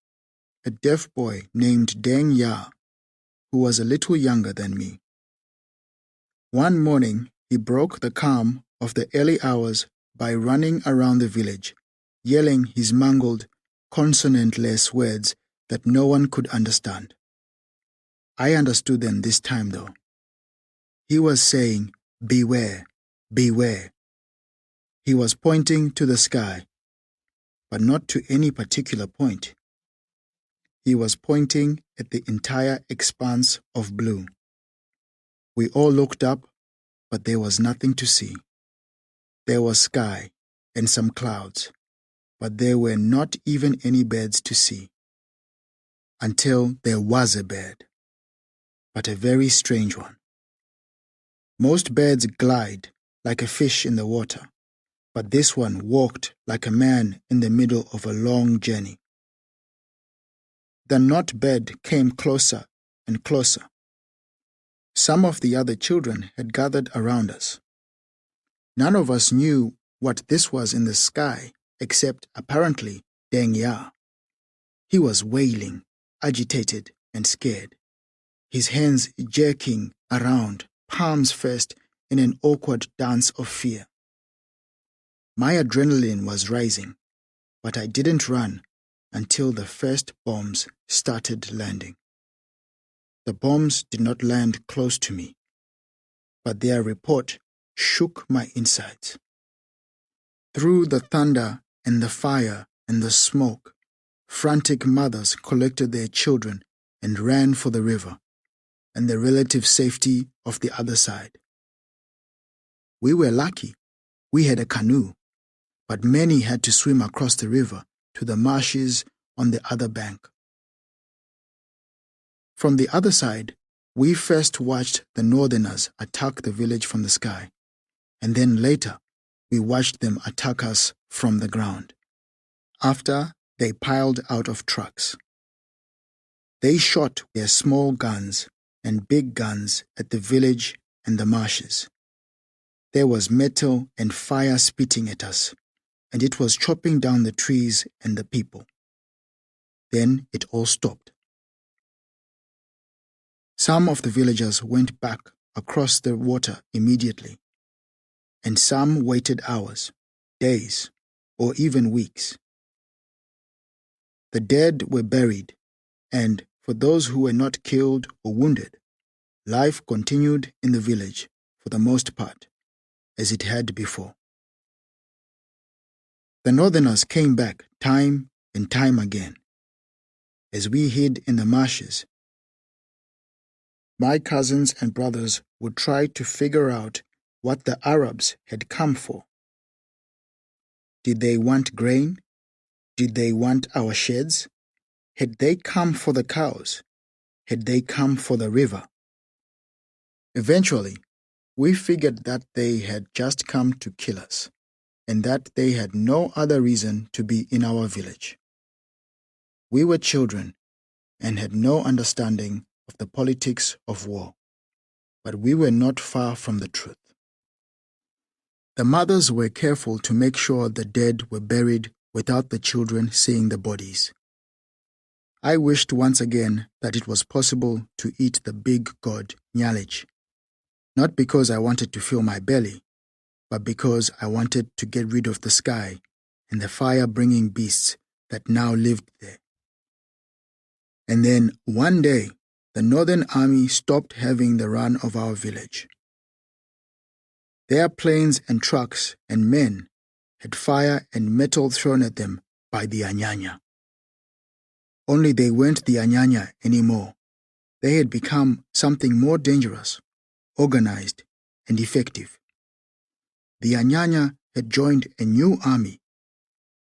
a deaf boy named Deng, who was a little younger than me. One morning, he broke the calm of the early hours by running around the village, yelling his mangled, consonantless words that no one could understand. I understood them this time, though. He was saying, "Beware, beware." He was pointing to the sky, but not to any particular point. He was pointing at the entire expanse of blue. We all looked up, but there was nothing to see. There was sky and some clouds, but there were not even any birds to see. Until there was a bird, but a very strange one. Most birds glide like a fish in the water, but this one walked like a man in the middle of a long journey. The not bird came closer and closer. Some of the other children had gathered around us. None of us knew what this was in the sky, except apparently Deng. He was wailing, agitated and scared, his hands jerking around, palms first, in an awkward dance of fear. My adrenaline was rising, but I didn't run until the first bombs started landing. The bombs did not land close to me, but their report shook my insides. Through the thunder and the fire and the smoke, frantic mothers collected their children and ran for the river and the relative safety of the other side. We were lucky. We had a canoe, but many had to swim across the river to the marshes on the other bank. From the other side, we first watched the northerners attack the village from the sky, and then later we watched them attack us from the ground, after they piled out of trucks. They shot their small guns and big guns at the village and the marshes. There was metal and fire spitting at us, and it was chopping down the trees and the people. Then it all stopped. Some of the villagers went back across the water immediately, and some waited hours, days, or even weeks. The dead were buried, and for those who were not killed or wounded, life continued in the village for the most part, as it had before. The northerners came back time and time again. As we hid in the marshes, my cousins and brothers would try to figure out what the Arabs had come for. Did they want grain? Did they want our sheds? Had they come for the cows? Had they come for the river? Eventually, we figured that they had just come to kill us, and that they had no other reason to be in our village. We were children and had no understanding of the politics of war, but we were not far from the truth. The mothers were careful to make sure the dead were buried without the children seeing the bodies. I wished once again that it was possible to eat the big god Nyalich, not because I wanted to fill my belly, but because I wanted to get rid of the sky and the fire-bringing beasts that now lived there. And then, one day, the Northern Army stopped having the run of our village. Their planes and trucks and men had fire and metal thrown at them by the Anyanya. Only they weren't the Anyanya anymore. They had become something more dangerous, organized, and effective. The Anyanya had joined a new army,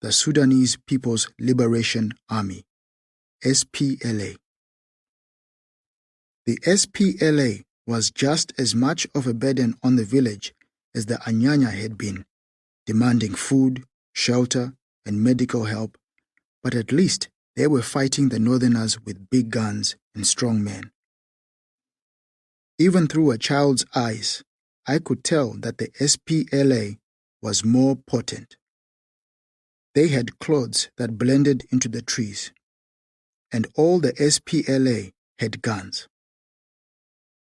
the Sudanese People's Liberation Army, SPLA. The SPLA was just as much of a burden on the village as the Anyanya had been, demanding food, shelter, and medical help, but at least they were fighting the Northerners with big guns and strong men. Even through a child's eyes, I could tell that the SPLA was more potent. They had clothes that blended into the trees, and all the SPLA had guns.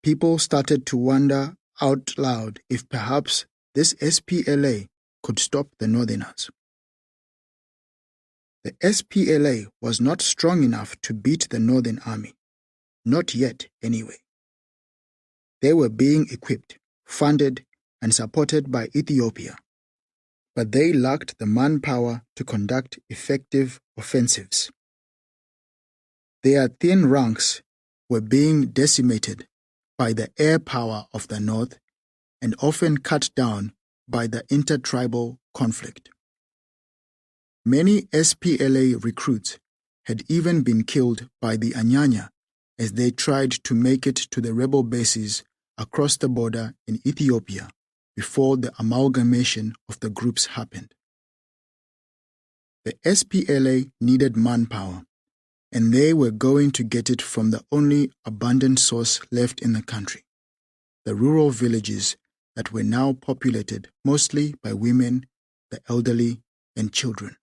People started to wonder out loud if perhaps this SPLA could stop the Northerners. The SPLA was not strong enough to beat the Northern Army. Not yet, anyway. They were being equipped, funded, and supported by Ethiopia, but they lacked the manpower to conduct effective offensives. Their thin ranks were being decimated by the air power of the North and often cut down by the intertribal conflict. Many SPLA recruits had even been killed by the Anyanya as they tried to make it to the rebel bases across the border in Ethiopia before the amalgamation of the groups happened. The SPLA needed manpower, and they were going to get it from the only abundant source left in the country, the rural villages that were now populated mostly by women, the elderly, and children.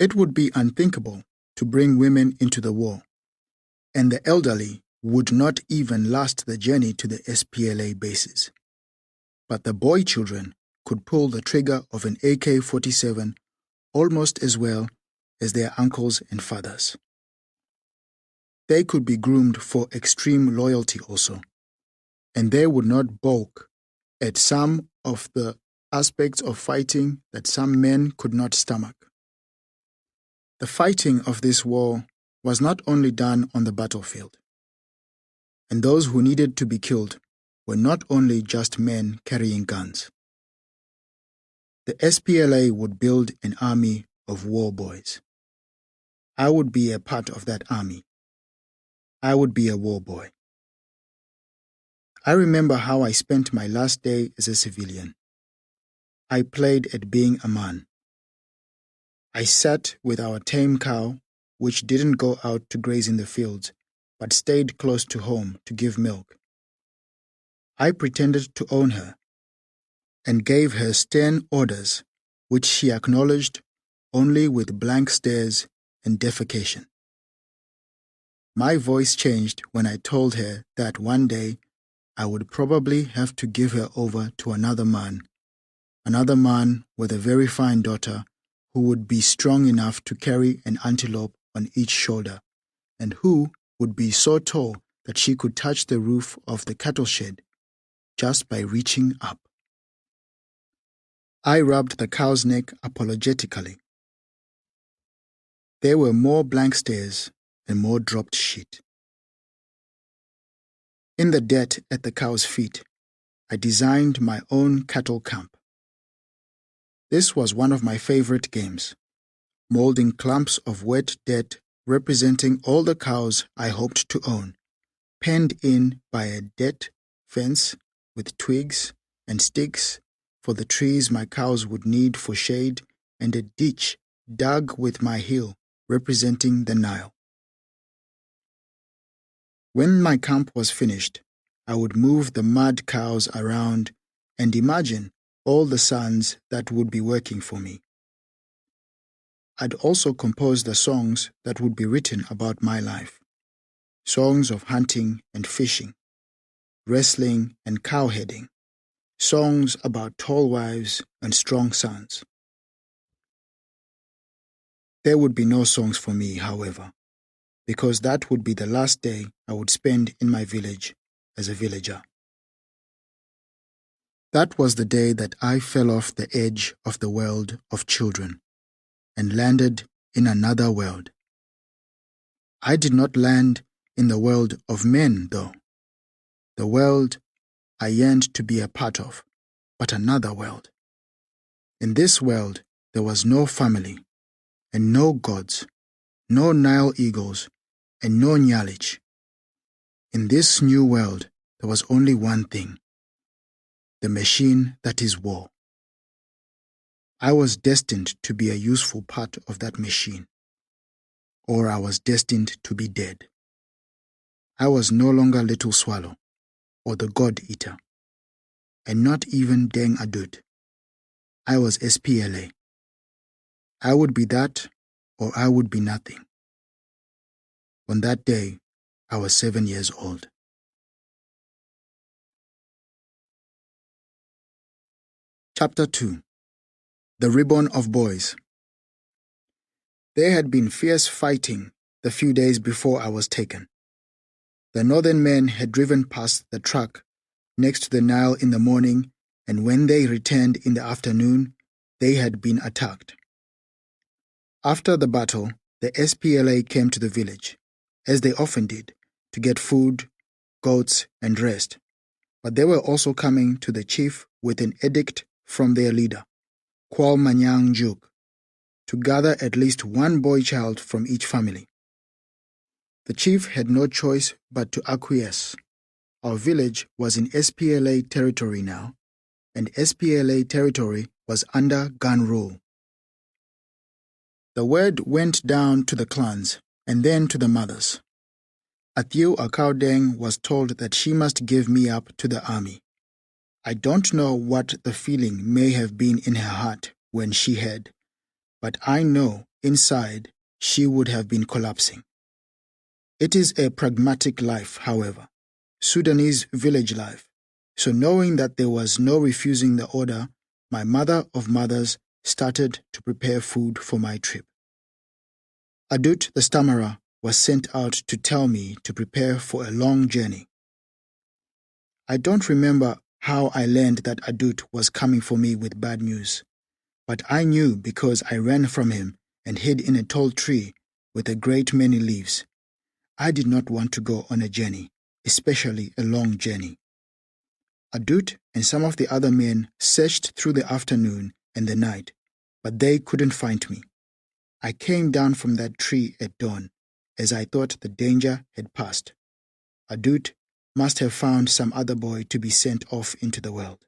It would be unthinkable to bring women into the war, and the elderly would not even last the journey to the SPLA bases. But the boy children could pull the trigger of an AK-47 almost as well as their uncles and fathers. They could be groomed for extreme loyalty also, and they would not balk at some of the aspects of fighting that some men could not stomach. The fighting of this war was not only done on the battlefield, and those who needed to be killed were not only just men carrying guns. The SPLA would build an army of war boys. I would be a part of that army. I would be a war boy. I remember how I spent my last day as a civilian. I played at being a man. I sat with our tame cow, which didn't go out to graze in the fields, but stayed close to home to give milk. I pretended to own her and gave her stern orders, which she acknowledged only with blank stares and defecation. My voice changed when I told her that one day I would probably have to give her over to another man with a very fine daughter who would be strong enough to carry an antelope on each shoulder, and who would be so tall that she could touch the roof of the cattle shed just by reaching up. I rubbed the cow's neck apologetically. There were more blank stares and more dropped shit. In the dirt at the cow's feet, I designed my own cattle camp. This was one of my favorite games, molding clumps of wet dirt representing all the cows I hoped to own, penned in by a dirt fence with twigs and sticks for the trees my cows would need for shade, and a ditch dug with my heel representing the Nile. When my camp was finished, I would move the mad cows around and imagine all the sons that would be working for me. I'd also compose the songs that would be written about my life. Songs of hunting and fishing, wrestling and cowheading, songs about tall wives and strong sons. There would be no songs for me, however, because that would be the last day I would spend in my village as a villager. That was the day that I fell off the edge of the world of children and landed in another world. I did not land in the world of men, though. The world I yearned to be a part of, but another world. In this world, there was no family, and no gods, no Nile eagles, and no knowledge. In this new world, there was only one thing: the machine that is war. I was destined to be a useful part of that machine, or I was destined to be dead. I was no longer Little Swallow, or the God-Eater, and not even Deng Adut. I was SPLA. I would be that, or I would be nothing. On that day, I was 7 years old. Chapter 2. The Ribbon of Boys. There had been fierce fighting the few days before I was taken. The northern men had driven past the truck next to the Nile in the morning, and when they returned in the afternoon, they had been attacked. After the battle, the SPLA came to the village, as they often did, to get food, goats, and rest. But they were also coming to the chief with an edict from their leader, Kwal Manyang Juk, to gather at least one boy child from each family. The chief had no choice but to acquiesce. Our village was in SPLA territory now, and SPLA territory was under gun rule. The word went down to the clans, and then to the mothers. Athiu Deng was told that she must give me up to the army. I don't know what the feeling may have been in her heart when she heard, but I know inside she would have been collapsing. It is a pragmatic life, however, Sudanese village life, so knowing that there was no refusing the order, my mother of mothers started to prepare food for my trip. Adut the stammerer was sent out to tell me to prepare for a long journey. I don't remember how I learned that Adut was coming for me with bad news, but I knew because I ran from him and hid in a tall tree with a great many leaves. I did not want to go on a journey, especially a long journey. Adut and some of the other men searched through the afternoon and the night, but they couldn't find me. I came down from that tree at dawn, as I thought the danger had passed. Adut must have found some other boy to be sent off into the world.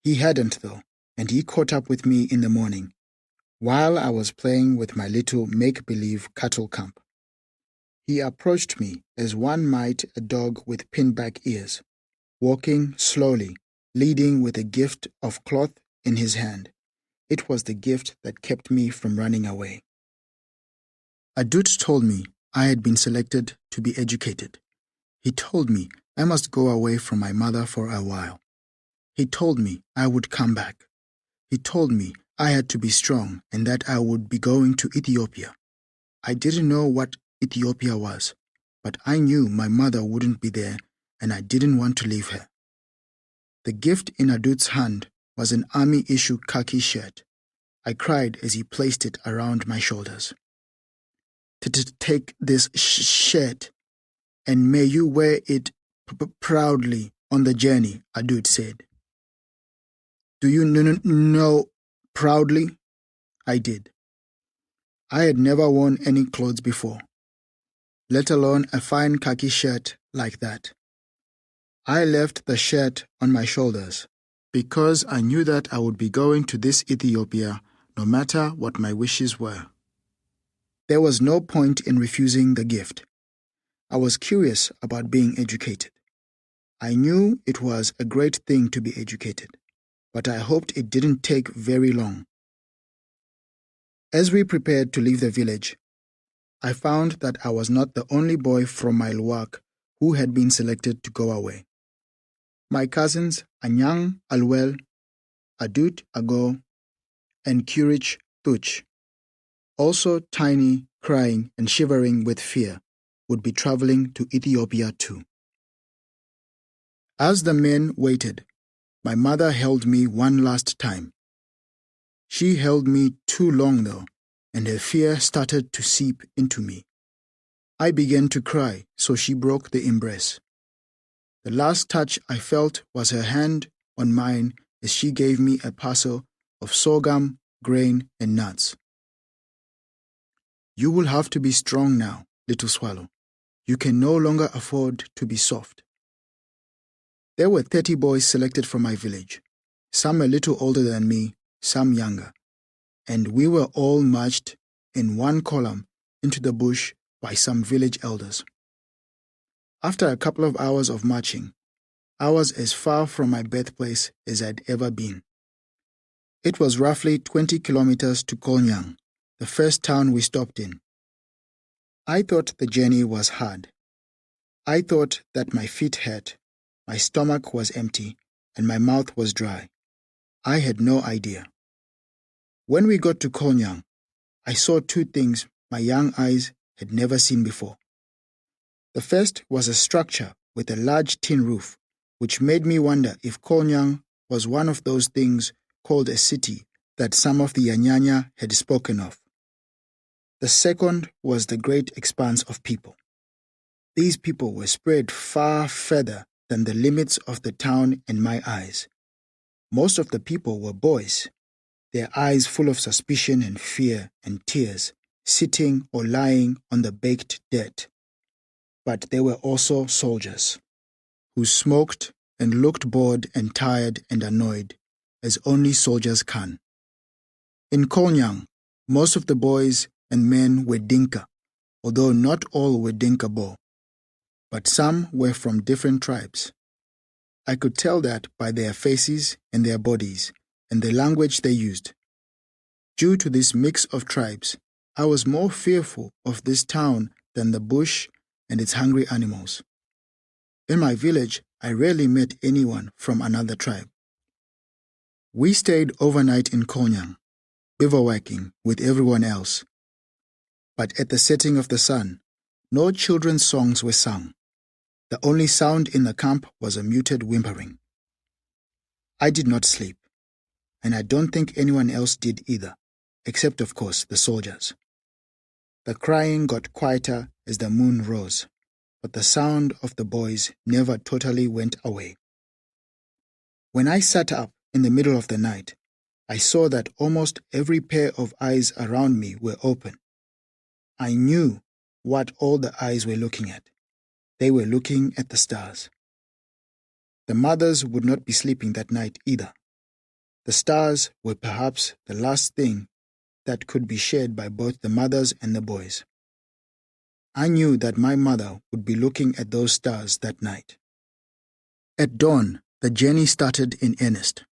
He hadn't, though, and he caught up with me in the morning, while I was playing with my little make-believe cattle camp. He approached me as one might a dog with pinback ears, walking slowly, leading with a gift of cloth in his hand. It was the gift that kept me from running away. Adut told me I had been selected to be educated. He told me I must go away from my mother for a while. He told me I would come back. He told me I had to be strong and that I would be going to Ethiopia. I didn't know what Ethiopia was, but I knew my mother wouldn't be there and I didn't want to leave her. The gift in Adut's hand was an army-issue khaki shirt. I cried as he placed it around my shoulders. Take this shirt, and may you wear it proudly on the journey, Adut said. Do you know proudly? I did. I had never worn any clothes before, let alone a fine khaki shirt like that. I left the shirt on my shoulders because I knew that I would be going to this Ethiopia no matter what my wishes were. There was no point in refusing the gift. I was curious about being educated. I knew it was a great thing to be educated, but I hoped it didn't take very long. As we prepared to leave the village, I found that I was not the only boy from my luwak who had been selected to go away. My cousins Anyang Alwel, Adut Ago, and Curich Tuch, also tiny, crying and shivering with fear, would be traveling to Ethiopia too. As the men waited, my mother held me one last time. She held me too long though, and her fear started to seep into me. I began to cry, so she broke the embrace. The last touch I felt was her hand on mine as she gave me a parcel of sorghum, grain, and nuts. You will have to be strong now, little swallow. You can no longer afford to be soft. There were 30 boys selected from my village, some a little older than me, some younger, and we were all marched in one column into the bush by some village elders. After a couple of hours of marching, I was as far from my birthplace as I'd ever been. It was roughly 20 kilometers to Kolnyang, the first town we stopped in. I thought the journey was hard. I thought that my feet hurt, my stomach was empty, and my mouth was dry. I had no idea. When we got to Kolnyang, I saw two things my young eyes had never seen before. The first was a structure with a large tin roof, which made me wonder if Kolnyang was one of those things called a city that some of the Yanyanya had spoken of. The second was the great expanse of people. These people were spread far further than the limits of the town in my eyes. Most of the people were boys, their eyes full of suspicion and fear and tears, sitting or lying on the baked dirt. But there were also soldiers, who smoked and looked bored and tired and annoyed, as only soldiers can. In Kolnyang, most of the boys and men were Dinka, although not all were Dinka Bo, but some were from different tribes. I could tell that by their faces and their bodies and the language they used. Due to this mix of tribes, I was more fearful of this town than the bush and its hungry animals. In my village, I rarely met anyone from another tribe. We stayed overnight in Kolnyang, bivouacking with everyone else. But at the setting of the sun, no children's songs were sung. The only sound in the camp was a muted whimpering. I did not sleep, and I don't think anyone else did either, except of course the soldiers. The crying got quieter as the moon rose, but the sound of the boys never totally went away. When I sat up in the middle of the night, I saw that almost every pair of eyes around me were open. I knew what all the eyes were looking at. They were looking at the stars. The mothers would not be sleeping that night either. The stars were perhaps the last thing that could be shared by both the mothers and the boys. I knew that my mother would be looking at those stars that night. At dawn, the journey started in earnest.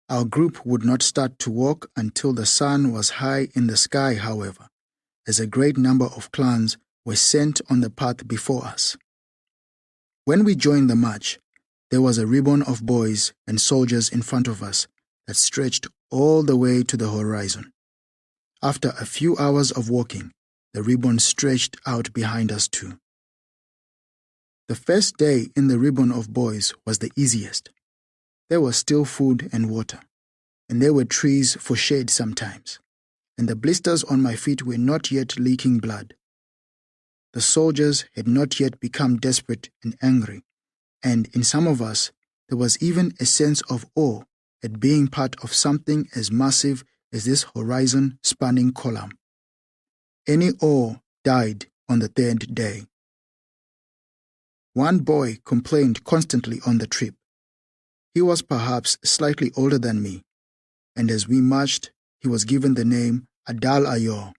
Our group would not start to walk until the sun was high in the sky, however, as a great number of clans were sent on the path before us. When we joined the march, there was a ribbon of boys and soldiers in front of us that stretched all the way to the horizon. After a few hours of walking, the ribbon stretched out behind us too. The first day in the ribbon of boys was the easiest. There was still food and water, and there were trees for shade sometimes, and the blisters on my feet were not yet leaking blood. The soldiers had not yet become desperate and angry, and in some of us there was even a sense of awe at being part of something as massive as this horizon-spanning column. Any awe died on the third day. One boy complained constantly on the trip. He was perhaps slightly older than me, and as we marched, he was given the name Adal Ayo,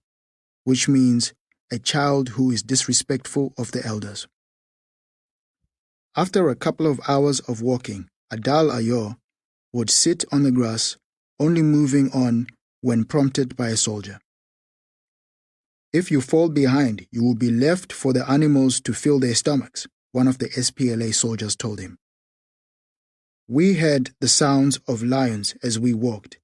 which means a child who is disrespectful of the elders. After a couple of hours of walking, Adal Ayo would sit on the grass, only moving on when prompted by a soldier. If you fall behind, you will be left for the animals to fill their stomachs, one of the SPLA soldiers told him. We heard the sounds of lions as we walked,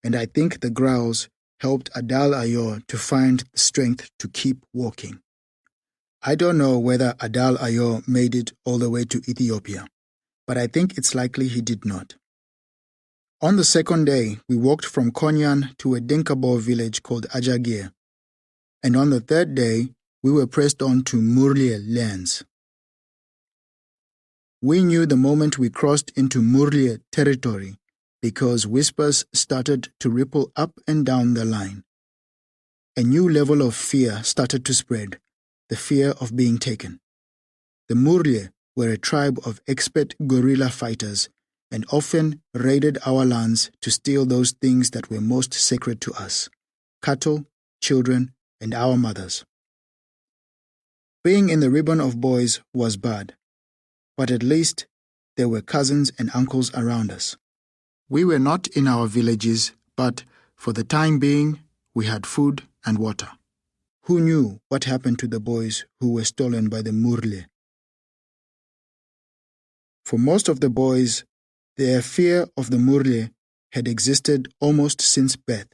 and I think the growls helped Adal Ayor to find the strength to keep walking. I don't know whether Adal Ayor made it all the way to Ethiopia, but I think it's likely he did not. On the second day, we walked from Konyan to a Dinkabo village called Ajagir, and on the third day, we were pressed on to Murlie lands. We knew the moment we crossed into Murlie territory because whispers started to ripple up and down the line. A new level of fear started to spread, the fear of being taken. The Murlie were a tribe of expert guerrilla fighters and often raided our lands to steal those things that were most sacred to us: cattle, children, and our mothers. Being in the ribbon of boys was bad, but at least there were cousins and uncles around us. We were not in our villages, but for the time being, we had food and water. Who knew what happened to the boys who were stolen by the Murlie? For most of the boys, their fear of the Murlie had existed almost since birth.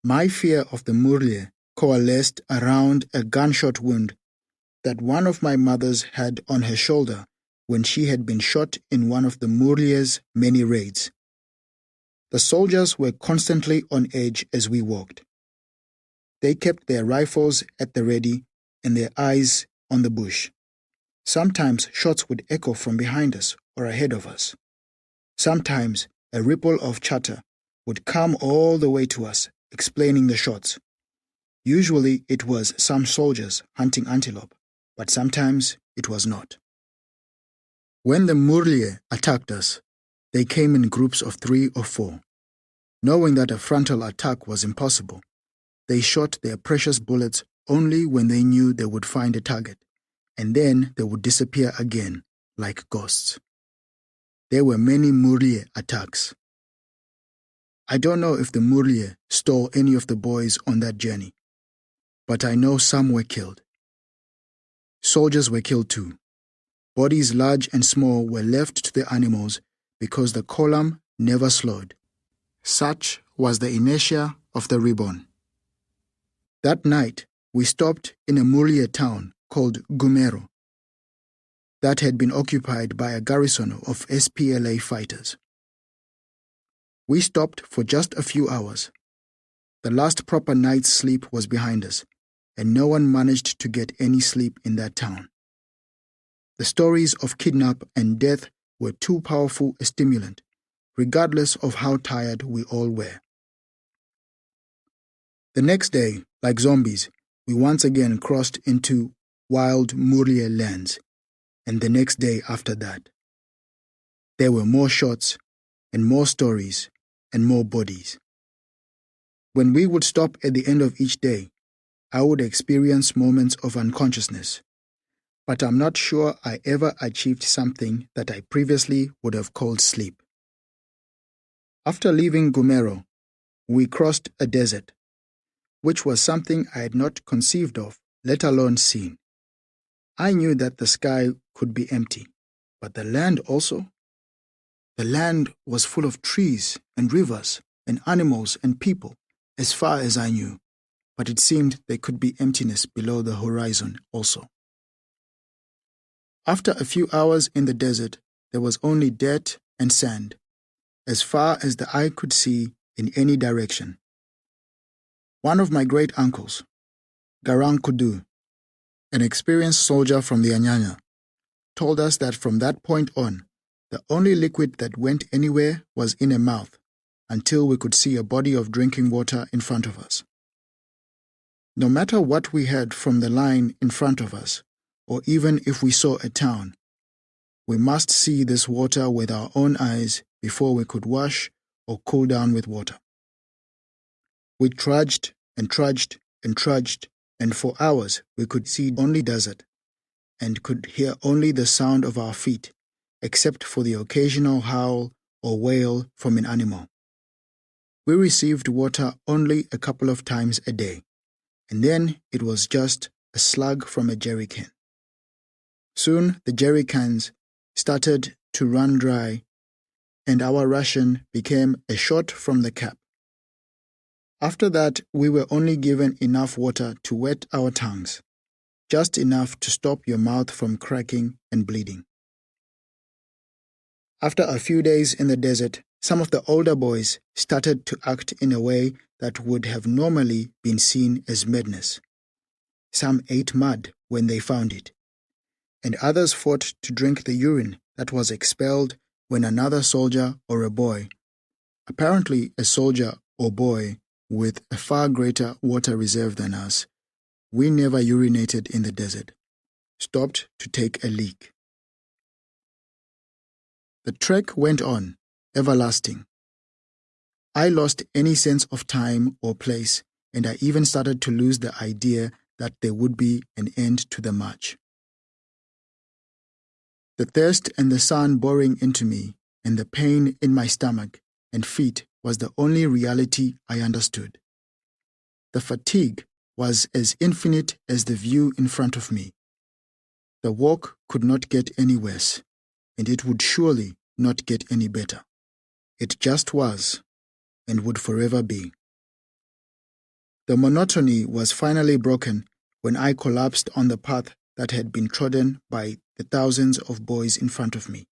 My fear of the Murlie coalesced around a gunshot wound that one of my mothers had on her shoulder when she had been shot in one of the Murlie's many raids. The soldiers were constantly on edge as we walked. They kept their rifles at the ready and their eyes on the bush. Sometimes shots would echo from behind us or ahead of us. Sometimes a ripple of chatter would come all the way to us, explaining the shots. Usually it was some soldiers hunting antelope, but sometimes it was not. When the Murlie attacked us, they came in groups of 3 or 4. Knowing that a frontal attack was impossible, they shot their precious bullets only when they knew they would find a target, and then they would disappear again, like ghosts. There were many Murlie attacks. I don't know if the Murlie stole any of the boys on that journey, but I know some were killed. Soldiers were killed too. Bodies large and small were left to the animals because the column never slowed. Such was the inertia of the ribbon. That night, we stopped in a Murlie town called Gumero that had been occupied by a garrison of SPLA fighters. We stopped for just a few hours. The last proper night's sleep was behind us, and no one managed to get any sleep in that town. The stories of kidnap and death were too powerful a stimulant, regardless of how tired we all were. The next day, like zombies, we once again crossed into wild Murlie lands, and the next day after that. There were more shots, and more stories, and more bodies. When we would stop at the end of each day, I would experience moments of unconsciousness, but I'm not sure I ever achieved something that I previously would have called sleep. After leaving Gumero, we crossed a desert, which was something I had not conceived of, let alone seen. I knew that the sky could be empty, but the land also? The land was full of trees and rivers and animals and people, as far as I knew, but it seemed there could be emptiness below the horizon also. After a few hours in the desert, there was only dirt and sand, as far as the eye could see in any direction. One of my great uncles, Garang Kudu, an experienced soldier from the Anyanya, told us that from that point on, the only liquid that went anywhere was in a mouth until we could see a body of drinking water in front of us. No matter what we heard from the line in front of us, or even if we saw a town, we must see this water with our own eyes before we could wash or cool down with water. We trudged and trudged and trudged, and for hours we could see only desert and could hear only the sound of our feet, except for the occasional howl or wail from an animal. We received water only a couple of times a day, and then it was just a slug from a jerry can. Soon the jerry cans started to run dry, and our ration became a shot from the cap. After that, we were only given enough water to wet our tongues, just enough to stop your mouth from cracking and bleeding. After a few days in the desert, some of the older boys started to act in a way that would have normally been seen as madness. Some ate mud when they found it, and others fought to drink the urine that was expelled when another soldier or a boy, apparently a soldier or boy with a far greater water reserve than us, we never urinated in the desert, stopped to take a leak. The trek went on, everlasting. I lost any sense of time or place, and I even started to lose the idea that there would be an end to the march. The thirst and the sun boring into me, and the pain in my stomach and feet was the only reality I understood. The fatigue was as infinite as the view in front of me. The walk could not get any worse, and it would surely not get any better. It just was, and would forever be. The monotony was finally broken when I collapsed on the path that had been trodden by the thousands of boys in front of me.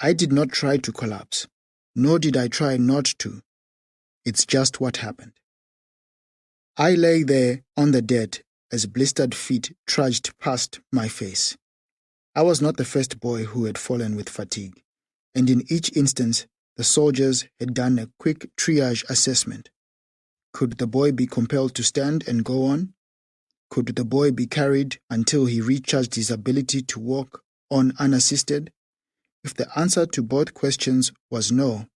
I did not try to collapse, nor did I try not to. It's just what happened. I lay there on the dirt as blistered feet trudged past my face. I was not the first boy who had fallen with fatigue, and in each instance, the soldiers had done a quick triage assessment. Could the boy be compelled to stand and go on? Could the boy be carried until he recharged his ability to walk on unassisted? If the answer to both questions was no,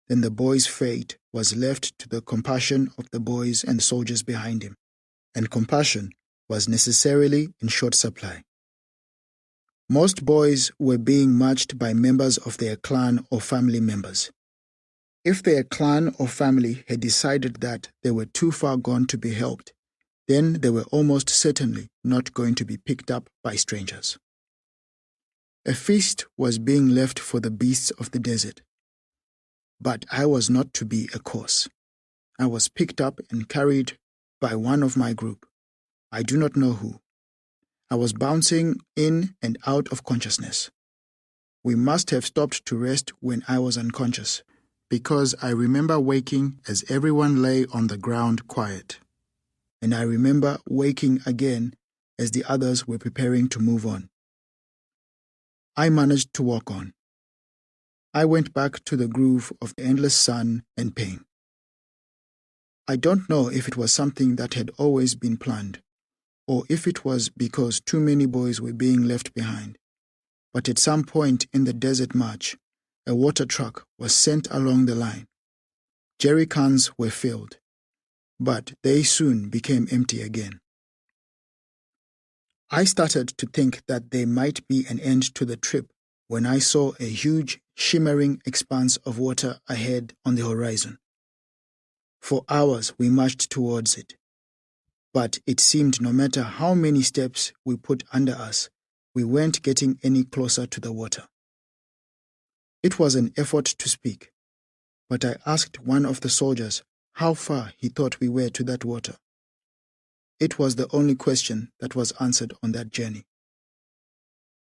then the boy's fate was left to the compassion of the boys and soldiers behind him, and compassion was necessarily in short supply. Most boys were being marched by members of their clan or family members. If their clan or family had decided that they were too far gone to be helped, then they were almost certainly not going to be picked up by strangers. A feast was being left for the beasts of the desert. But I was not to be a course. I was picked up and carried by one of my group. I do not know who. I was bouncing in and out of consciousness. We must have stopped to rest when I was unconscious, because I remember waking as everyone lay on the ground quiet. And I remember waking again as the others were preparing to move on. I managed to walk on. I went back to the groove of the endless sun and pain. I don't know if it was something that had always been planned, or if it was because too many boys were being left behind. But at some point in the desert march, a water truck was sent along the line. Jerry cans were filled, but they soon became empty again. I started to think that there might be an end to the trip when I saw a huge, shimmering expanse of water ahead on the horizon. For hours we marched towards it, but it seemed no matter how many steps we put under us, we weren't getting any closer to the water. It was an effort to speak, but I asked one of the soldiers how far he thought we were to that water. It was the only question that was answered on that journey.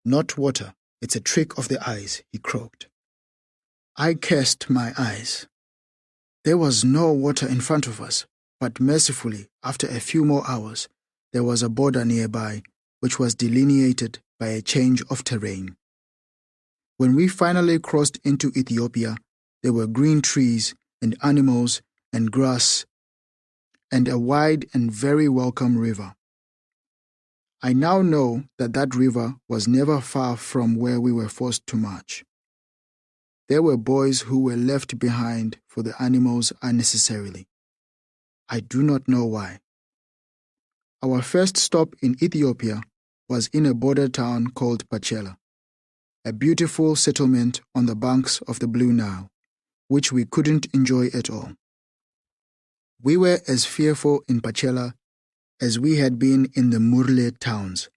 "Not water, it's a trick of the eyes," he croaked. I cursed my eyes. There was no water in front of us, but mercifully, after a few more hours, there was a border nearby, which was delineated by a change of terrain. When we finally crossed into Ethiopia, there were green trees and animals and grass and a wide and very welcome river. I now know that that river was never far from where we were forced to march. There were boys who were left behind for the animals unnecessarily. I do not know why. Our first stop in Ethiopia was in a border town called Pachela, a beautiful settlement on the banks of the Blue Nile, which we couldn't enjoy at all. We were as fearful in Pachela as we had been in the Murle towns,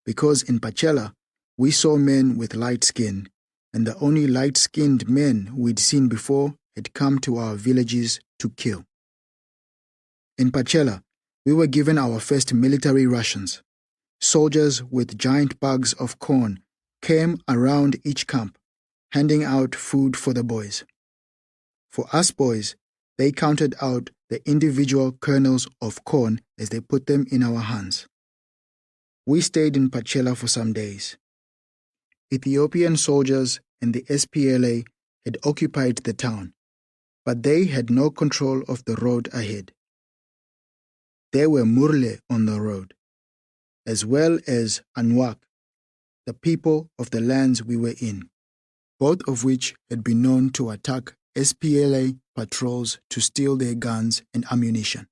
because in Pachela we saw men with light skin, and the only light-skinned men we'd seen before had come to our villages to kill. In Pachela, we were given our first military rations. Soldiers with giant bags of corn came around each camp, handing out food for the boys. For us boys, they counted out the individual kernels of corn as they put them in our hands. We stayed in Pachela for some days. Ethiopian soldiers and the SPLA had occupied the town, but they had no control of the road ahead. There were Murle on the road, as well as Anwak, the people of the lands we were in, both of which had been known to attack SPLA patrols to steal their guns and ammunition.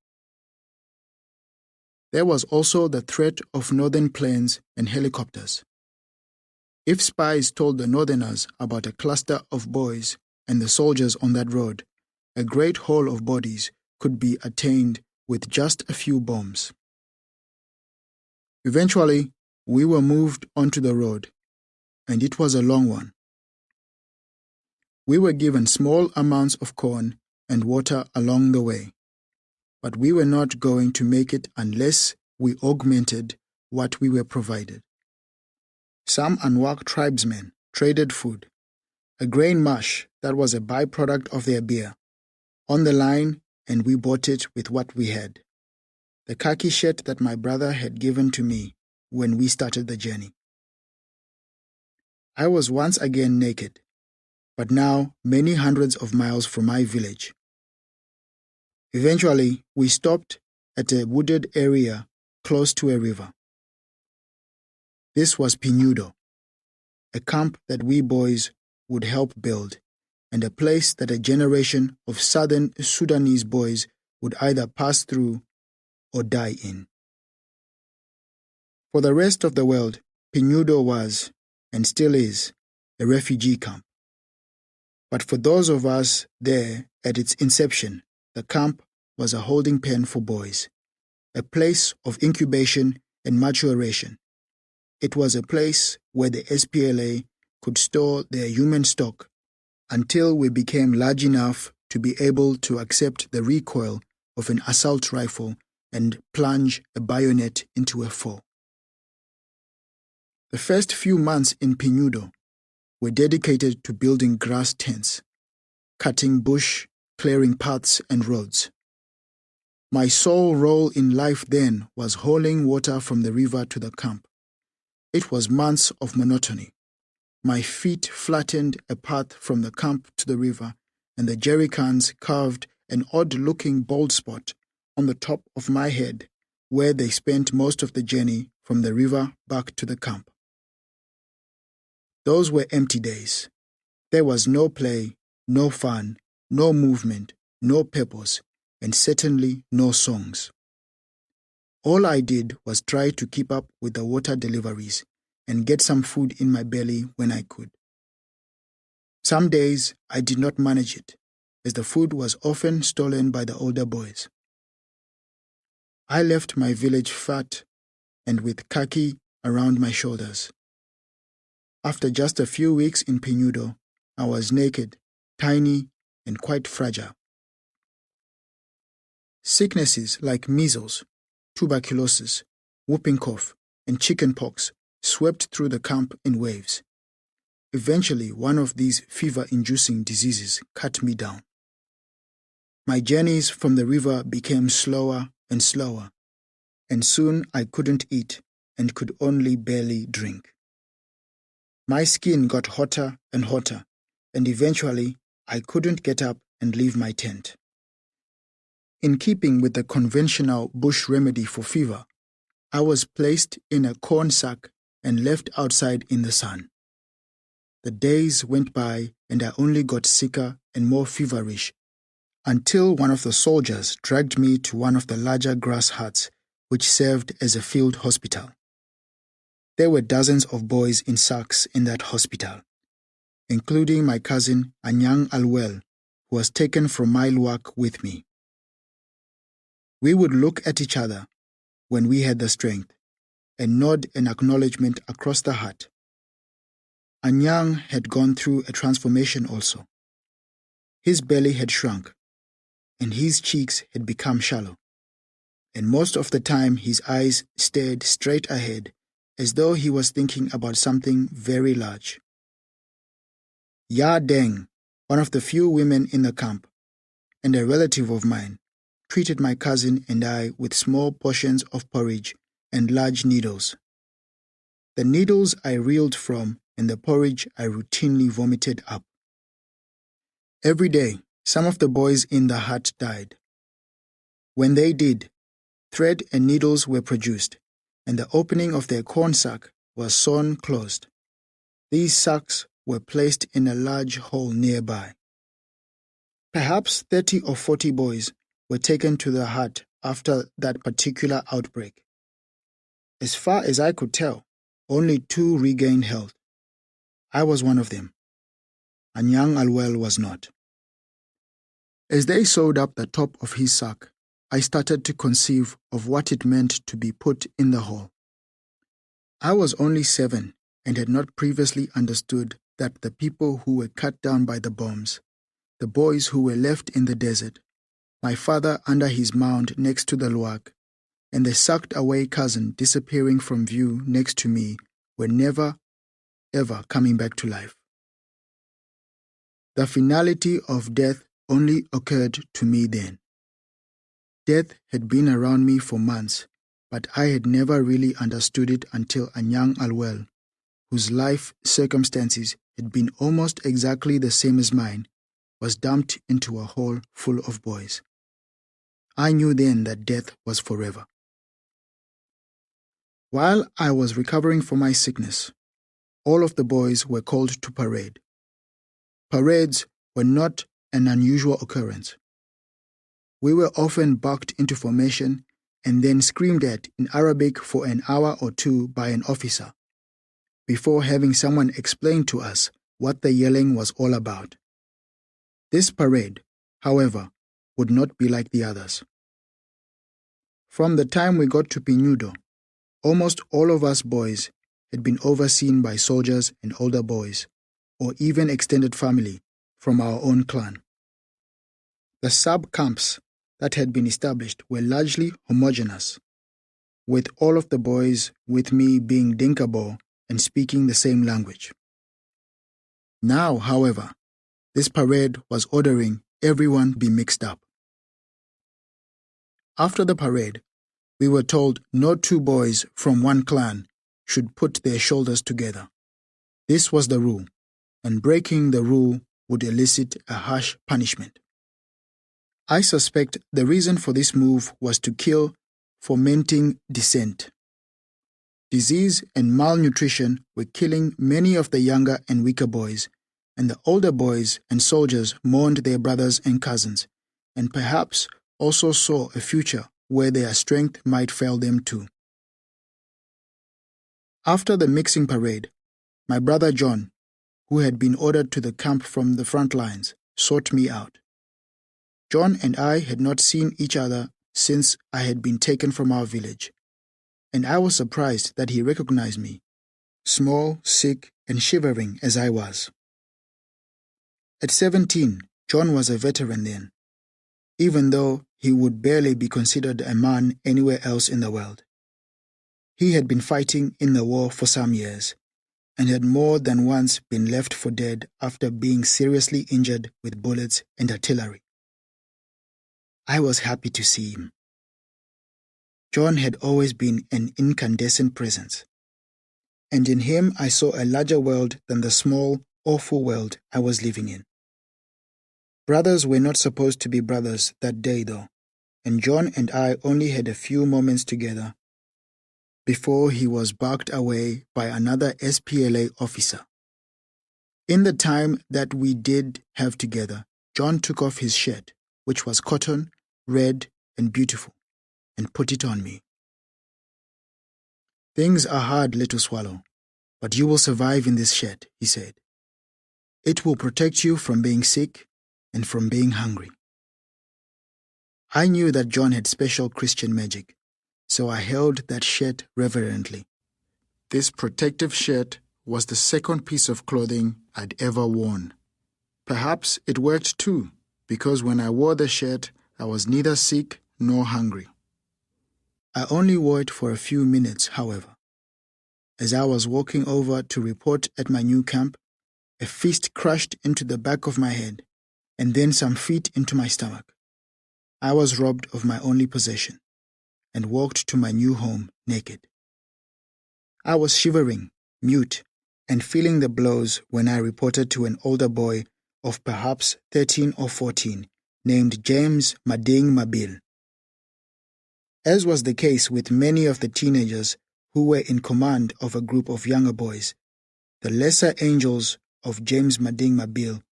There was also the threat of northern planes and helicopters. If spies told the northerners about a cluster of boys and the soldiers on that road, a great haul of bodies could be attained with just a few bombs. Eventually, we were moved onto the road, and it was a long one. We were given small amounts of corn and water along the way, but we were not going to make it unless we augmented what we were provided. Some Anwak tribesmen traded food, a grain mash that was a byproduct of their beer, on the line, and we bought it with what we had. The khaki shirt that my brother had given to me when we started the journey. I was once again naked, but now many hundreds of miles from my village. Eventually, we stopped at a wooded area close to a river. This was Pinudo, a camp that we boys would help build, and a place that a generation of southern Sudanese boys would either pass through or die in. For the rest of the world, Pinudo was, and still is, a refugee camp. But for those of us there at its inception, the camp was a holding pen for boys, a place of incubation and maturation. It was a place where the SPLA could store their human stock until we became large enough to be able to accept the recoil of an assault rifle and plunge a bayonet into a foe. The first few months in Pinudo were dedicated to building grass tents, cutting bush, clearing paths and roads. My sole role in life then was hauling water from the river to the camp. It was months of monotony. My feet flattened a path from the camp to the river, and the jerry cans carved an odd-looking bald spot on the top of my head, where they spent most of the journey from the river back to the camp. Those were empty days. There was no play, no fun, no movement, no purpose, and certainly no songs. All I did was try to keep up with the water deliveries and get some food in my belly when I could. Some days I did not manage it, as the food was often stolen by the older boys. I left my village fat and with khaki around my shoulders. After just a few weeks in Pinudo, I was naked, tiny, and quite fragile. Sicknesses like measles, tuberculosis, whooping cough, and chickenpox swept through the camp in waves. Eventually, one of these fever-inducing diseases cut me down. My journeys from the river became slower and slower, and soon I couldn't eat and could only barely drink. My skin got hotter and hotter, and eventually I couldn't get up and leave my tent. In keeping with the conventional bush remedy for fever, I was placed in a corn sack and left outside in the sun. The days went by and I only got sicker and more feverish until one of the soldiers dragged me to one of the larger grass huts which served as a field hospital. There were dozens of boys in sacks in that hospital, including my cousin Anyang Alwell, who was taken from my luak with me. We would look at each other, when we had the strength, a nod and acknowledgement across the hut. Anyang had gone through a transformation also. His belly had shrunk, and his cheeks had become shallow, and most of the time his eyes stared straight ahead as though he was thinking about something very large. Ya Deng, one of the few women in the camp, and a relative of mine, treated my cousin and I with small portions of porridge and large needles. The needles I reeled from, and the porridge I routinely vomited up. Every day, some of the boys in the hut died. When they did, thread and needles were produced, and the opening of their corn sack was sewn closed. These sacks were placed in a large hole nearby. Perhaps 30 or 40 boys were taken to the hut after that particular outbreak. As far as I could tell, only 2 regained health. I was one of them. Anyang Alwell was not. As they sewed up the top of his sack, I started to conceive of what it meant to be put in the hole. I was only 7 and had not previously understood that the people who were cut down by the bombs, the boys who were left in the desert, my father under his mound next to the luwak, and the sucked-away cousin disappearing from view next to me were never, ever coming back to life. The finality of death only occurred to me then. Death had been around me for months, but I had never really understood it until Anyang Alwell, whose life circumstances had been almost exactly the same as mine, was dumped into a hole full of boys. I knew then that death was forever. While I was recovering from my sickness, all of the boys were called to parade. Parades were not an unusual occurrence. We were often bucked into formation and then screamed at in Arabic for an hour or 2 by an officer, before having someone explain to us what the yelling was all about. This parade, however, would not be like the others. From the time we got to Pinudo, almost all of us boys had been overseen by soldiers and older boys, or even extended family from our own clan. The sub-camps that had been established were largely homogeneous, with all of the boys with me being Dinkabo and speaking the same language. Now, however, this parade was ordering everyone be mixed up. After the parade, we were told no 2 boys from one clan should put their shoulders together. This was the rule, and breaking the rule would elicit a harsh punishment. I suspect the reason for this move was to kill fomenting dissent. Disease and malnutrition were killing many of the younger and weaker boys, and the older boys and soldiers mourned their brothers and cousins, and perhaps also saw a future where their strength might fail them too. After the mixing parade, my brother John, who had been ordered to the camp from the front lines, sought me out. John and I had not seen each other since I had been taken from our village, and I was surprised that he recognized me, small, sick, and shivering as I was. At 17, John was a veteran then, even though he would barely be considered a man anywhere else in the world. He had been fighting in the war for some years, and had more than once been left for dead after being seriously injured with bullets and artillery. I was happy to see him. John had always been an incandescent presence, and in him I saw a larger world than the small, awful world I was living in. Brothers were not supposed to be brothers that day though, and John and I only had a few moments together before he was barked away by another SPLA officer. In the time that we did have together, John took off his shirt, which was cotton, red, and beautiful, and put it on me. "Things are hard, little swallow, but you will survive in this shirt," he said. "It will protect you from being sick and from being hungry." I knew that John had special Christian magic, so I held that shirt reverently. This protective shirt was the second piece of clothing I'd ever worn. Perhaps it worked too, because when I wore the shirt, I was neither sick nor hungry. I only wore it for a few minutes, however. As I was walking over to report at my new camp, a fist crashed into the back of my head, and then some feet into my stomach. I was robbed of my only possession, and walked to my new home naked. I was shivering, mute, and feeling the blows when I reported to an older boy of perhaps 13 or 14, named James Madeng Mabil. As was the case with many of the teenagers who were in command of a group of younger boys, the lesser angels of James Madeng Mabil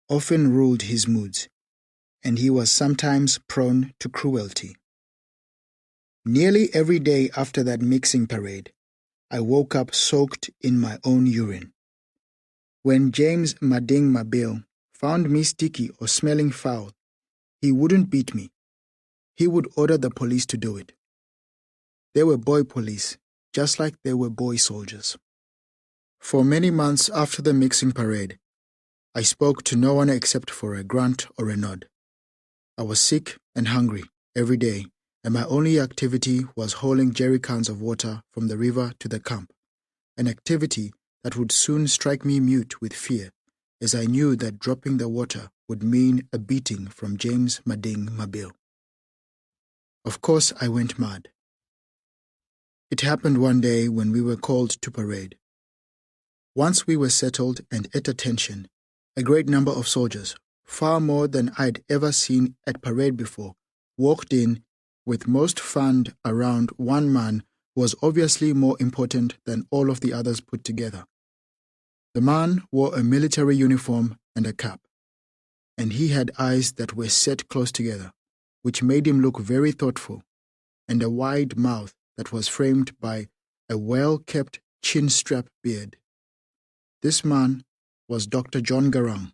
often ruled his moods, and he was sometimes prone to cruelty. Nearly every day after that mixing parade, I woke up soaked in my own urine. When James Madeng Mabil found me sticky or smelling foul, he wouldn't beat me. He would order the police to do it. There were boy police, just like there were boy soldiers. For many months after the mixing parade, I spoke to no one except for a grunt or a nod. I was sick and hungry every day, and my only activity was hauling jerry cans of water from the river to the camp, an activity that would soon strike me mute with fear, as I knew that dropping the water would mean a beating from James Madeng Mabil. Of course, I went mad. It happened one day when we were called to parade. Once we were settled and at attention, a great number of soldiers, far more than I'd ever seen at parade before, walked in, with most fanned around one man who was obviously more important than all of the others put together. The man wore a military uniform and a cap, and he had eyes that were set close together, which made him look very thoughtful, and a wide mouth that was framed by a well-kept chin-strap beard. This man was Dr. John Garang,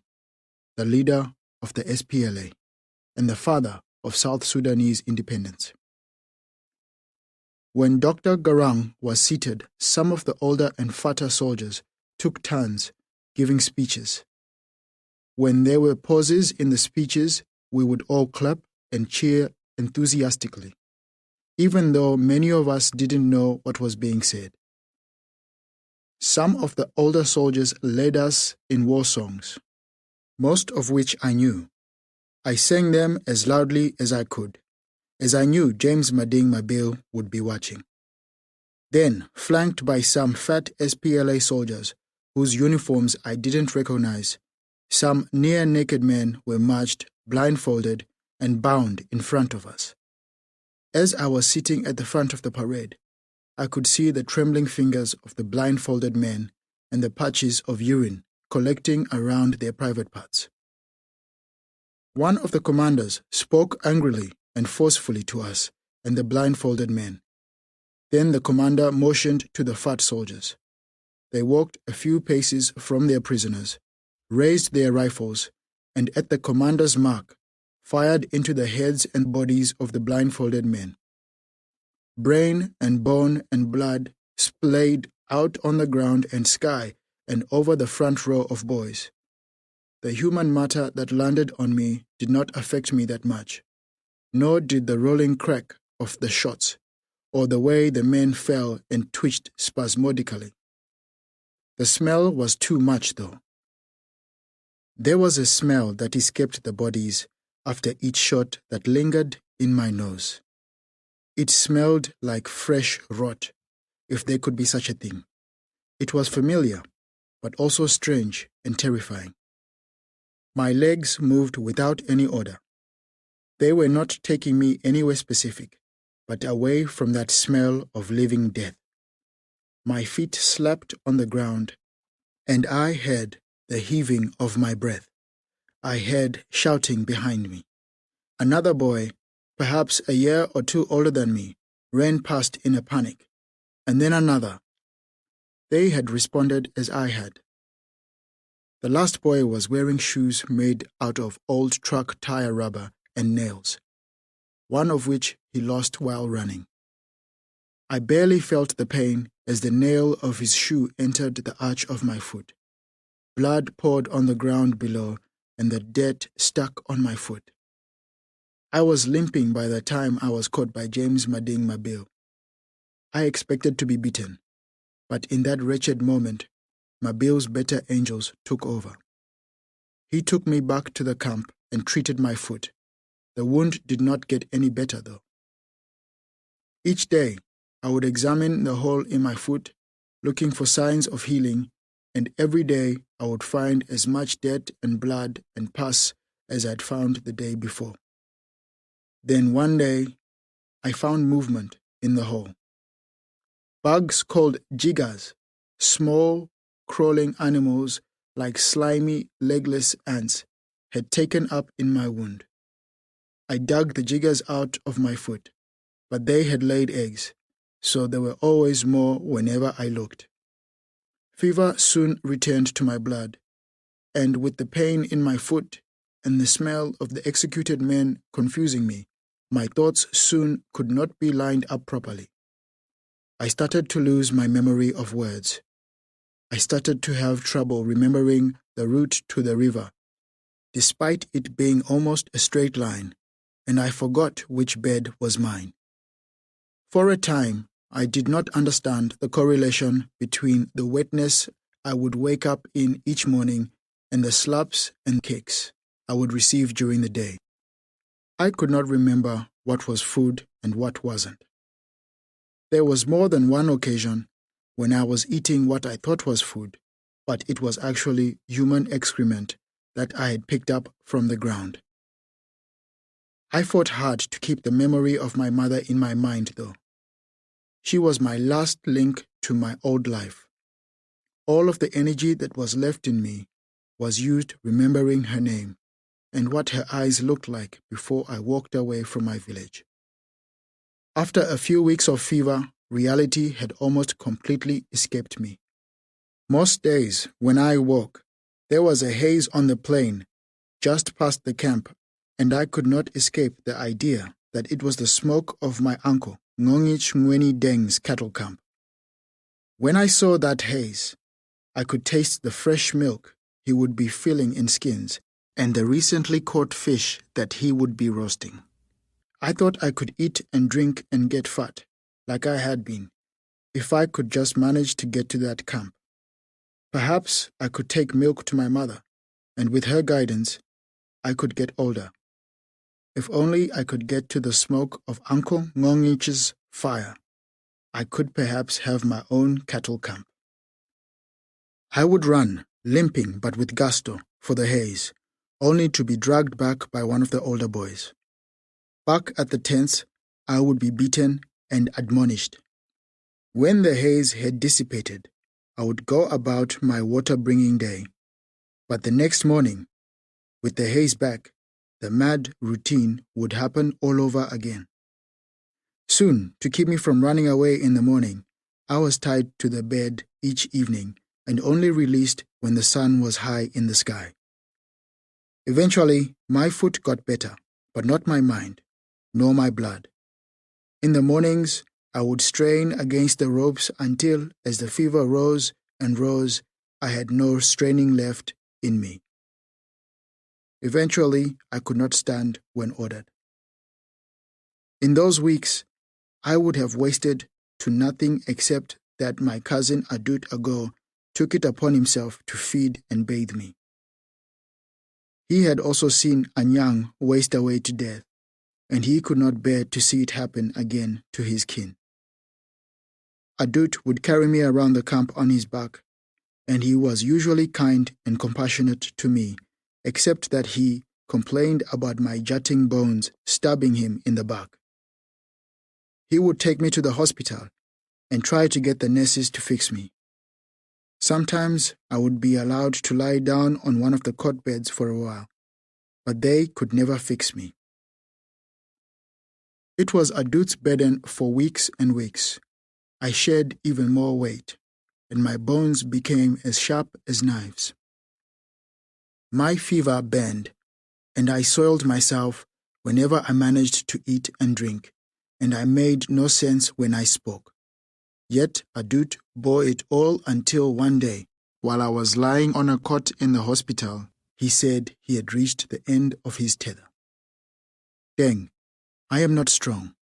the leader of the SPLA and the father of South Sudanese independence. When Dr. Garang was seated, some of the older and fatter soldiers took turns giving speeches. When there were pauses in the speeches, we would all clap and cheer enthusiastically, even though many of us didn't know what was being said. Some of the older soldiers led us in war songs, most of which I knew. I sang them as loudly as I could, as I knew James Madeng Mabil would be watching. Then, flanked by some fat SPLA soldiers whose uniforms I didn't recognize, some near-naked men were marched, blindfolded, and bound in front of us. As I was sitting at the front of the parade, I could see the trembling fingers of the blindfolded men and the patches of urine collecting around their private parts. One of the commanders spoke angrily and forcefully to us and the blindfolded men. Then the commander motioned to the fat soldiers. They walked a few paces from their prisoners, raised their rifles, and at the commander's mark, fired into the heads and bodies of the blindfolded men. Brain and bone and blood splayed out on the ground and sky and over the front row of boys. The human matter that landed on me did not affect me that much, nor did the rolling crack of the shots, or the way the men fell and twitched spasmodically. The smell was too much, though. There was a smell that escaped the bodies after each shot that lingered in my nose. It smelled like fresh rot, if there could be such a thing. It was familiar, but also strange and terrifying. My legs moved without any order. They were not taking me anywhere specific, but away from that smell of living death. My feet slapped on the ground, and I heard the heaving of my breath. I heard shouting behind me. Another boy, perhaps a year or two older than me, ran past in a panic, and then another. They had responded as I had. The last boy was wearing shoes made out of old truck tire rubber and nails, one of which he lost while running. I barely felt the pain as the nail of his shoe entered the arch of my foot. Blood poured on the ground below, and the dirt stuck on my foot. I was limping by the time I was caught by James Mading Mabil. I expected to be beaten, but in that wretched moment, Mabil's better angels took over. He took me back to the camp and treated my foot. The wound did not get any better, though. Each day, I would examine the hole in my foot, looking for signs of healing, and every day I would find as much dirt and blood and pus as I'd found the day before. Then one day, I found movement in the hole. Bugs called jiggers, small, crawling animals like slimy, legless ants, had taken up in my wound. I dug the jiggers out of my foot, but they had laid eggs, so there were always more whenever I looked. Fever soon returned to my blood, and with the pain in my foot and the smell of the executed men confusing me, my thoughts soon could not be lined up properly. I started to lose my memory of words. I started to have trouble remembering the route to the river, despite it being almost a straight line, and I forgot which bed was mine. For a time, I did not understand the correlation between the wetness I would wake up in each morning and the slaps and kicks I would receive during the day. I could not remember what was food and what wasn't. There was more than one occasion when I was eating what I thought was food, but it was actually human excrement that I had picked up from the ground. I fought hard to keep the memory of my mother in my mind, though. She was my last link to my old life. All of the energy that was left in me was used remembering her name and what her eyes looked like before I walked away from my village. After a few weeks of fever, reality had almost completely escaped me. Most days, when I woke, there was a haze on the plain just past the camp, and I could not escape the idea that it was the smoke of my uncle, Ngongich Ngweni Deng's cattle camp. When I saw that haze, I could taste the fresh milk he would be filling in skins and the recently caught fish that he would be roasting. I thought I could eat and drink and get fat, like I had been, if I could just manage to get to that camp. Perhaps I could take milk to my mother, and with her guidance, I could get older. If only I could get to the smoke of Uncle Ngongich's fire, I could perhaps have my own cattle camp. I would run, limping but with gusto, for the haze, only to be dragged back by one of the older boys. Back at the tents, I would be beaten and admonished. When the haze had dissipated, I would go about my water-bringing day. But the next morning, with the haze back, the mad routine would happen all over again. Soon, to keep me from running away in the morning, I was tied to the bed each evening and only released when the sun was high in the sky. Eventually, my foot got better, but not my mind, nor my blood. In the mornings, I would strain against the ropes until, as the fever rose and rose, I had no straining left in me. Eventually, I could not stand when ordered. In those weeks, I would have wasted to nothing except that my cousin Adut Ago took it upon himself to feed and bathe me. He had also seen Anyang waste away to death, and he could not bear to see it happen again to his kin. Adut would carry me around the camp on his back, and he was usually kind and compassionate to me, except that he complained about my jutting bones stabbing him in the back. He would take me to the hospital and try to get the nurses to fix me. Sometimes I would be allowed to lie down on one of the cot beds for a while, but they could never fix me. It was Adut's burden for weeks and weeks. I shed even more weight, and my bones became as sharp as knives. My fever burned, and I soiled myself whenever I managed to eat and drink, and I made no sense when I spoke. Yet Adut bore it all until one day, while I was lying on a cot in the hospital, he said he had reached the end of his tether. Deng, I am not strong.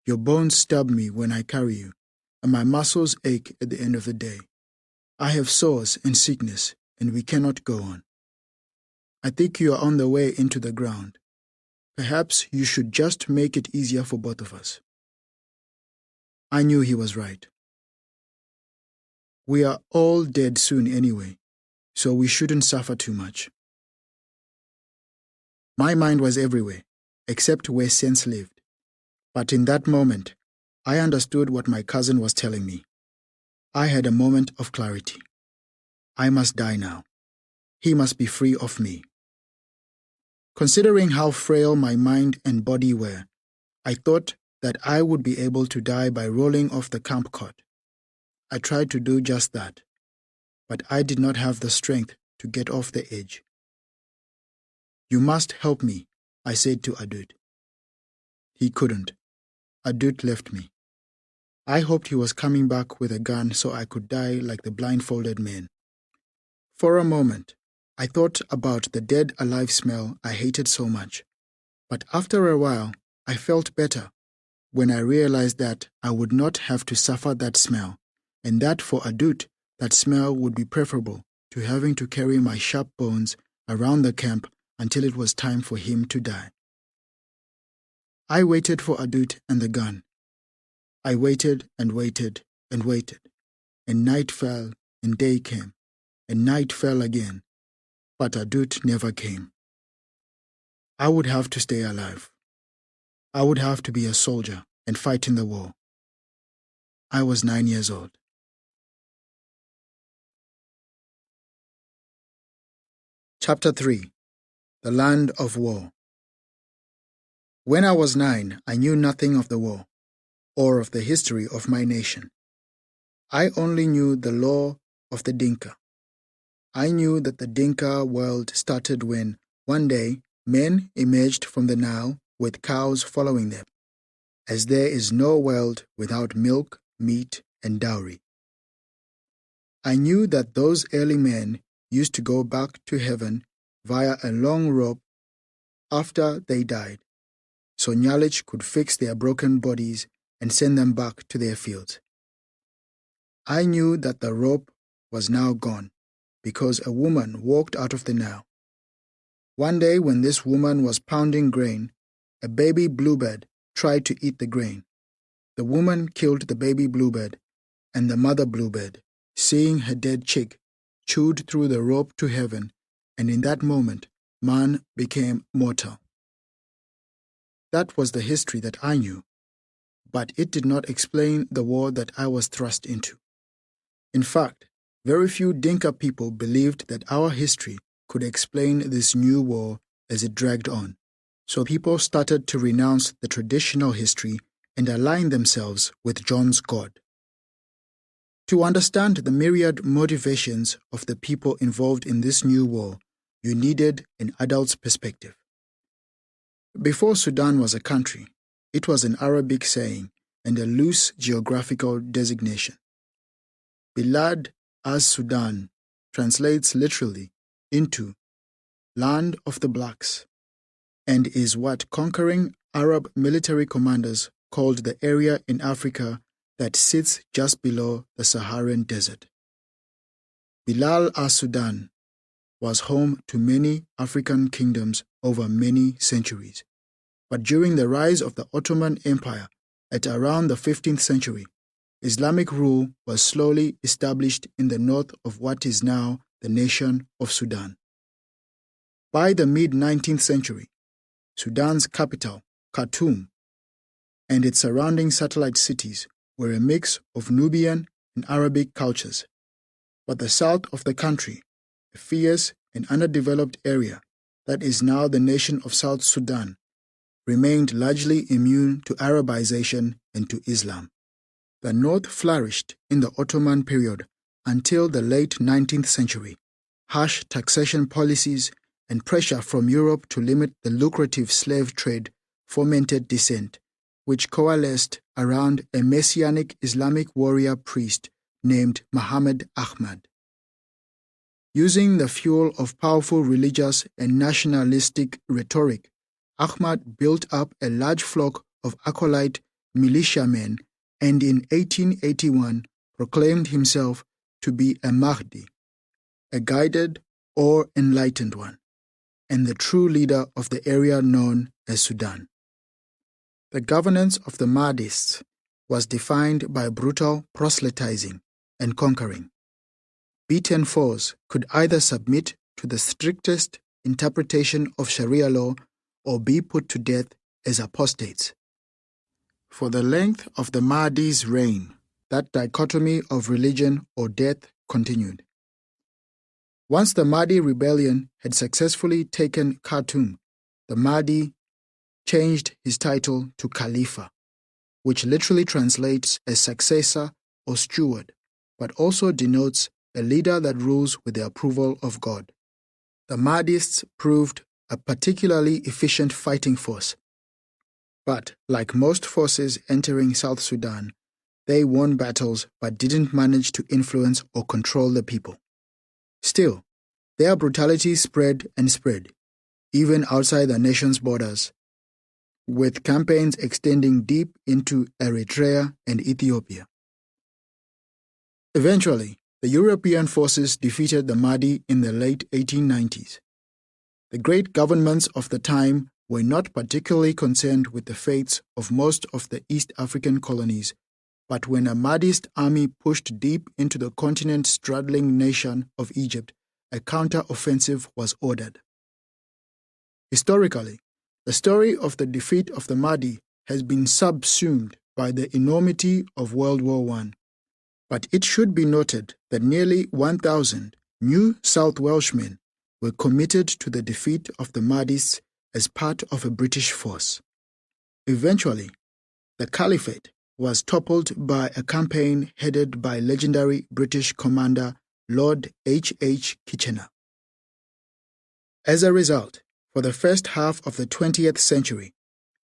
Your bones stab me when I carry you, and my muscles ache at the end of the day. I have sores and sickness, and we cannot go on. I think you are on the way into the ground. Perhaps you should just make it easier for both of us. I knew he was right. We are all dead soon anyway, so we shouldn't suffer too much. My mind was everywhere, except where sense lived. But in that moment, I understood what my cousin was telling me. I had a moment of clarity. I must die now. He must be free of me. Considering how frail my mind and body were, I thought that I would be able to die by rolling off the camp cot. I tried to do just that, but I did not have the strength to get off the edge. You must help me, I said to Adut. He couldn't. Adut left me. I hoped he was coming back with a gun so I could die like the blindfolded man. For a moment, I thought about the dead alive smell I hated so much. But after a while, I felt better when I realized that I would not have to suffer that smell, and that for Adut, that smell would be preferable to having to carry my sharp bones around the camp until it was time for him to die. I waited for Adut and the gun. I waited and waited and waited, and night fell and day came, and night fell again, but Adut never came. I would have to stay alive. I would have to be a soldier and fight in the war. I was 9 years old. Chapter 3. The Land of War. When I was 9, I knew nothing of the war, or of the history of my nation. I only knew the law of the Dinka. I knew that the Dinka world started when, one day, men emerged from the Nile with cows following them, as there is no world without milk, meat, and dowry. I knew that those early men used to go back to heaven via a long rope after they died, so knowledge could fix their broken bodies and send them back to their fields. I knew that the rope was now gone, because a woman walked out of the Nile. One day when this woman was pounding grain, a baby bluebird tried to eat the grain. The woman killed the baby bluebird, and the mother bluebird, seeing her dead chick, chewed through the rope to heaven, and in that moment, man became mortal. That was the history that I knew, but it did not explain the war that I was thrust into. In fact, very few Dinka people believed that our history could explain this new war as it dragged on, so people started to renounce the traditional history and align themselves with John's God. To understand the myriad motivations of the people involved in this new war, you needed an adult's perspective. Before Sudan was a country, it was an Arabic saying and a loose geographical designation. Bilad as-Sudan translates literally into Land of the Blacks, and is what conquering Arab military commanders called the area in Africa that sits just below the Saharan desert. Bilal as-Sudan was home to many African kingdoms over many centuries, but during the rise of the Ottoman Empire at around the 15th century, Islamic rule was slowly established in the north of what is now the nation of Sudan. By the mid-19th century, Sudan's capital, Khartoum, and its surrounding satellite cities were a mix of Nubian and Arabic cultures, but the south of the country, a fierce and underdeveloped area that is now the nation of South Sudan, remained largely immune to Arabization and to Islam. The north flourished in the Ottoman period until the late 19th century. Harsh taxation policies and pressure from Europe to limit the lucrative slave trade fomented dissent, which coalesced around a messianic Islamic warrior priest named Muhammad Ahmad. Using the fuel of powerful religious and nationalistic rhetoric, Ahmad built up a large flock of acolyte militiamen and in 1881 proclaimed himself to be a Mahdi, a guided or enlightened one, and the true leader of the area known as Sudan. The governance of the Mahdists was defined by brutal proselytizing and conquering. Beaten foes could either submit to the strictest interpretation of Sharia law or be put to death as apostates. For the length of the Mahdi's reign, that dichotomy of religion or death continued. Once the Mahdi rebellion had successfully taken Khartoum, the Mahdi changed his title to Khalifa, which literally translates as successor or steward, but also denotes a leader that rules with the approval of God. The Mahdists proved a particularly efficient fighting force, but like most forces entering South Sudan, they won battles but didn't manage to influence or control the people. Still, their brutality spread and spread, even outside the nation's borders, with campaigns extending deep into Eritrea and Ethiopia. Eventually, the European forces defeated the Mahdi in the late 1890s. The great governments of the time were not particularly concerned with the fates of most of the East African colonies, but when a Mahdist army pushed deep into the continent-straddling nation of Egypt, a counter-offensive was ordered. Historically, the story of the defeat of the Mahdi has been subsumed by the enormity of World War I. But it should be noted that nearly 1,000 new South Welshmen were committed to the defeat of the Mahdists as part of a British force. Eventually, the Caliphate was toppled by a campaign headed by legendary British commander Lord H.H. Kitchener. As a result, for the first half of the 20th century,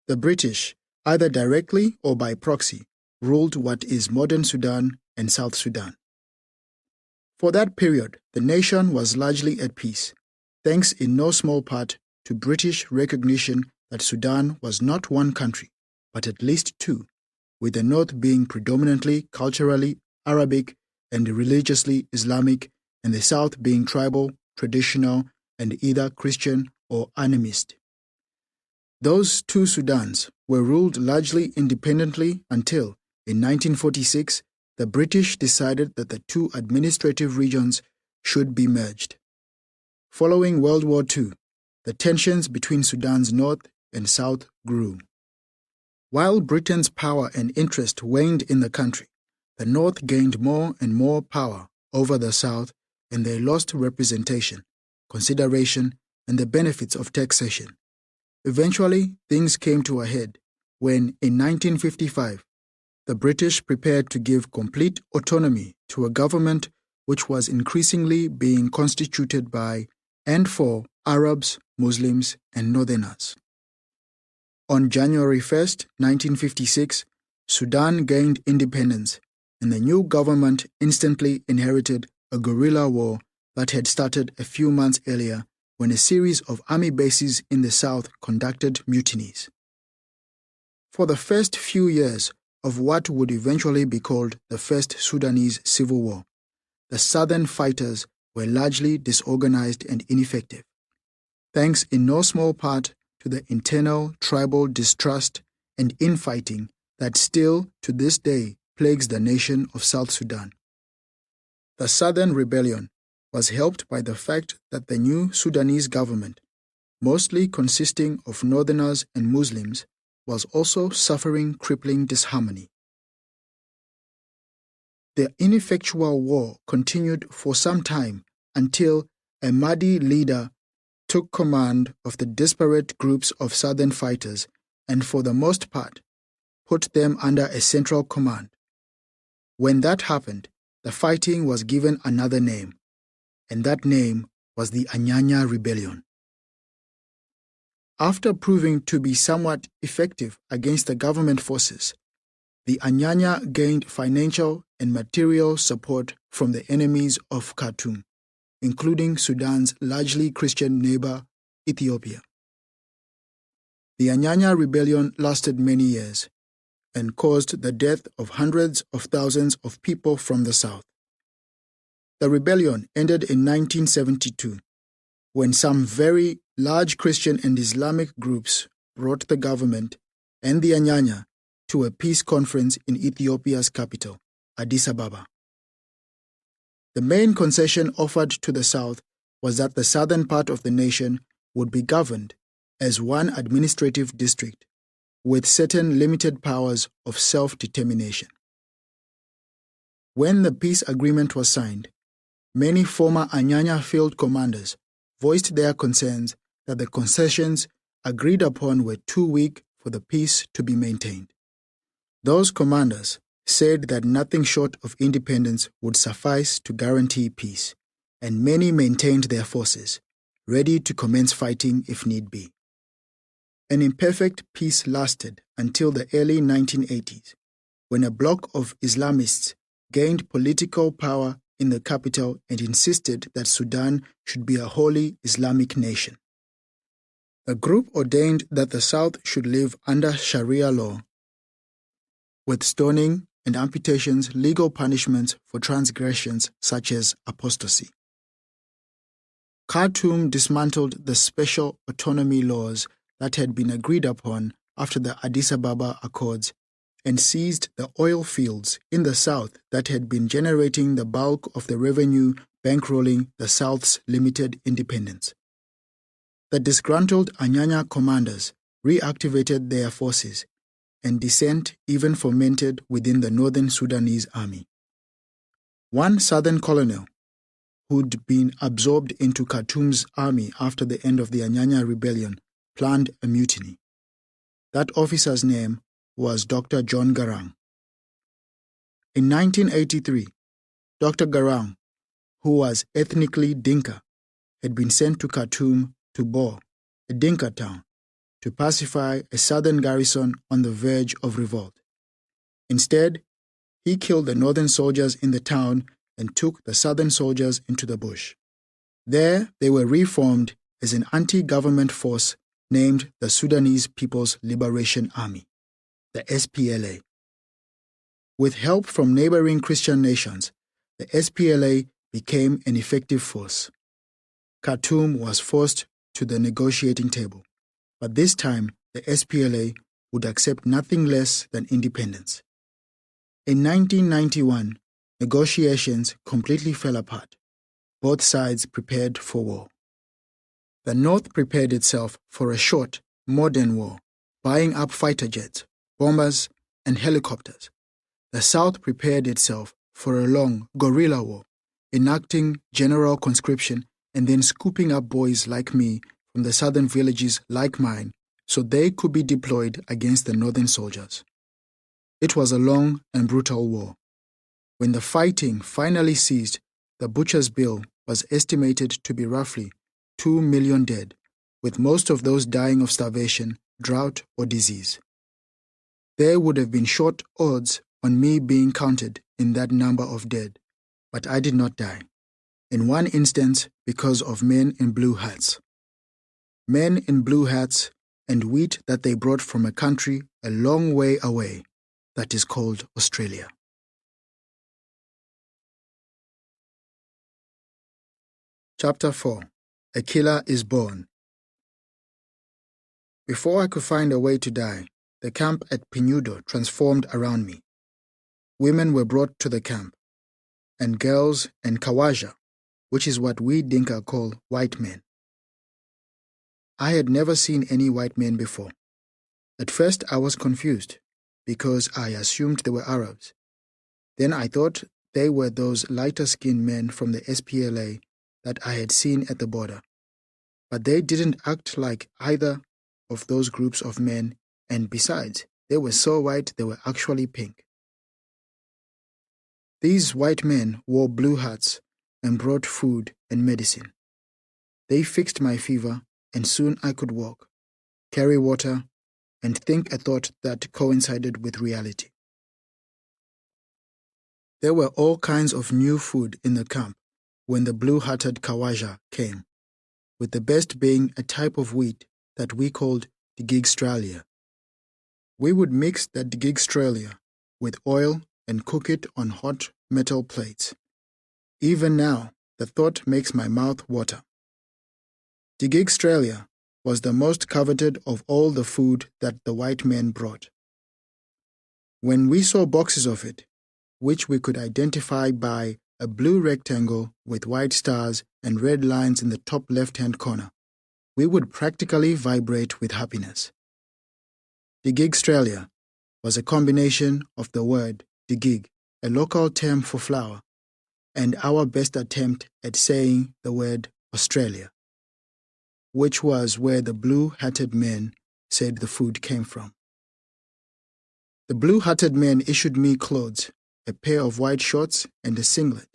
the British, either directly or by proxy, ruled what is modern Sudan and South Sudan. For that period, the nation was largely at peace, thanks in no small part to British recognition that Sudan was not one country, but at least two, with the north being predominantly culturally Arabic and religiously Islamic, and the south being tribal, traditional, and either Christian or animist. Those two Sudans were ruled largely independently until, in 1946, the British decided that the two administrative regions should be merged. Following World War II, the tensions between Sudan's north and south grew. While Britain's power and interest waned in the country, the north gained more and more power over the south, and they lost representation, consideration, and the benefits of taxation. Eventually, things came to a head when, in 1955, the British prepared to give complete autonomy to a government which was increasingly being constituted by and for Arabs, Muslims, and Northerners. On January 1, 1956, Sudan gained independence, and the new government instantly inherited a guerrilla war that had started a few months earlier when a series of army bases in the south conducted mutinies. For the first few years of what would eventually be called the First Sudanese Civil War, the southern fighters were largely disorganized and ineffective, thanks in no small part to the internal tribal distrust and infighting that still, to this day, plagues the nation of South Sudan. The Southern Rebellion was helped by the fact that the new Sudanese government, mostly consisting of Northerners and Muslims, was also suffering crippling disharmony. The ineffectual war continued for some time until a Mahdi leader took command of the disparate groups of southern fighters and, for the most part, put them under a central command. When that happened, the fighting was given another name, and that name was the Anyanya Rebellion. After proving to be somewhat effective against the government forces, the Anyanya gained financial and material support from the enemies of Khartoum, including Sudan's largely Christian neighbor, Ethiopia. The Anyanya rebellion lasted many years and caused the death of hundreds of thousands of people from the south. The rebellion ended in 1972, when some very large Christian and Islamic groups brought the government and the Anyanya to a peace conference in Ethiopia's capital, Addis Ababa. The main concession offered to the south was that the southern part of the nation would be governed as one administrative district with certain limited powers of self-determination. When the peace agreement was signed, many former Anyanya field commanders voiced their concerns that the concessions agreed upon were too weak for the peace to be maintained. Those commanders said that nothing short of independence would suffice to guarantee peace, and many maintained their forces, ready to commence fighting if need be. An imperfect peace lasted until the early 1980s, when a bloc of Islamists gained political power in the capital and insisted that Sudan should be a wholly Islamic nation. The group ordained that the South should live under Sharia law, with stoning and amputations legal punishments for transgressions such as apostasy. Khartoum dismantled the special autonomy laws that had been agreed upon after the Addis Ababa Accords and seized the oil fields in the south that had been generating the bulk of the revenue bankrolling the South's limited independence. The disgruntled Anyanya commanders reactivated their forces, and dissent even fomented within the northern Sudanese army. One southern colonel, who'd been absorbed into Khartoum's army after the end of the Anyanya rebellion, planned a mutiny. That officer's name was Dr. John Garang. In 1983, Dr. Garang, who was ethnically Dinka, had been sent to Khartoum to Bo, a Dinka town, to pacify a southern garrison on the verge of revolt. Instead, he killed the northern soldiers in the town and took the southern soldiers into the bush. There, they were reformed as an anti-government force named the Sudanese People's Liberation Army, the SPLA. With help from neighboring Christian nations, the SPLA became an effective force. Khartoum was forced to the negotiating table, but this time the SPLA would accept nothing less than independence. In 1991, negotiations completely fell apart. Both sides prepared for war. The North prepared itself for a short, modern war, buying up fighter jets, bombers, and helicopters. The South prepared itself for a long guerrilla war, enacting general conscription and then scooping up boys like me from the southern villages like mine so they could be deployed against the northern soldiers. It was a long and brutal war. When the fighting finally ceased, the butcher's bill was estimated to be roughly 2 million dead, with most of those dying of starvation, drought, or disease. There would have been short odds on me being counted in that number of dead, but I did not die. In one instance, because of men in blue hats. Men in blue hats and wheat that they brought from a country a long way away that is called Australia. Chapter 4. A Killer is Born. Before I could find a way to die, the camp at Pinudo transformed around me. Women were brought to the camp, and girls and Kawaja, which is what we Dinka call white men. I had never seen any white men before. At first I was confused, because I assumed they were Arabs. Then I thought they were those lighter-skinned men from the SPLA that I had seen at the border. But they didn't act like either of those groups of men, and besides, they were so white they were actually pink. These white men wore blue hats and brought food and medicine. They fixed my fever, and soon I could walk. carry water, and think a thought that coincided with reality. There were all kinds of new food in the camp when the blue-hearted Kawaja came, with the best being a type of wheat that we called Digigstralia. We would mix that Digigstralia with oil and cook it on hot metal plates. Even now, the thought makes my mouth water. Digigstralia was the most coveted of all the food that the white men brought. When we saw boxes of it, which we could identify by a blue rectangle with white stars and red lines in the top left-hand corner, we would practically vibrate with happiness. Digigstralia was a combination of the word digig, a local term for flour, and our best attempt at saying the word Australia, which was where the blue-hatted men said the food came from. The blue-hatted men issued me clothes, a pair of white shorts and a singlet.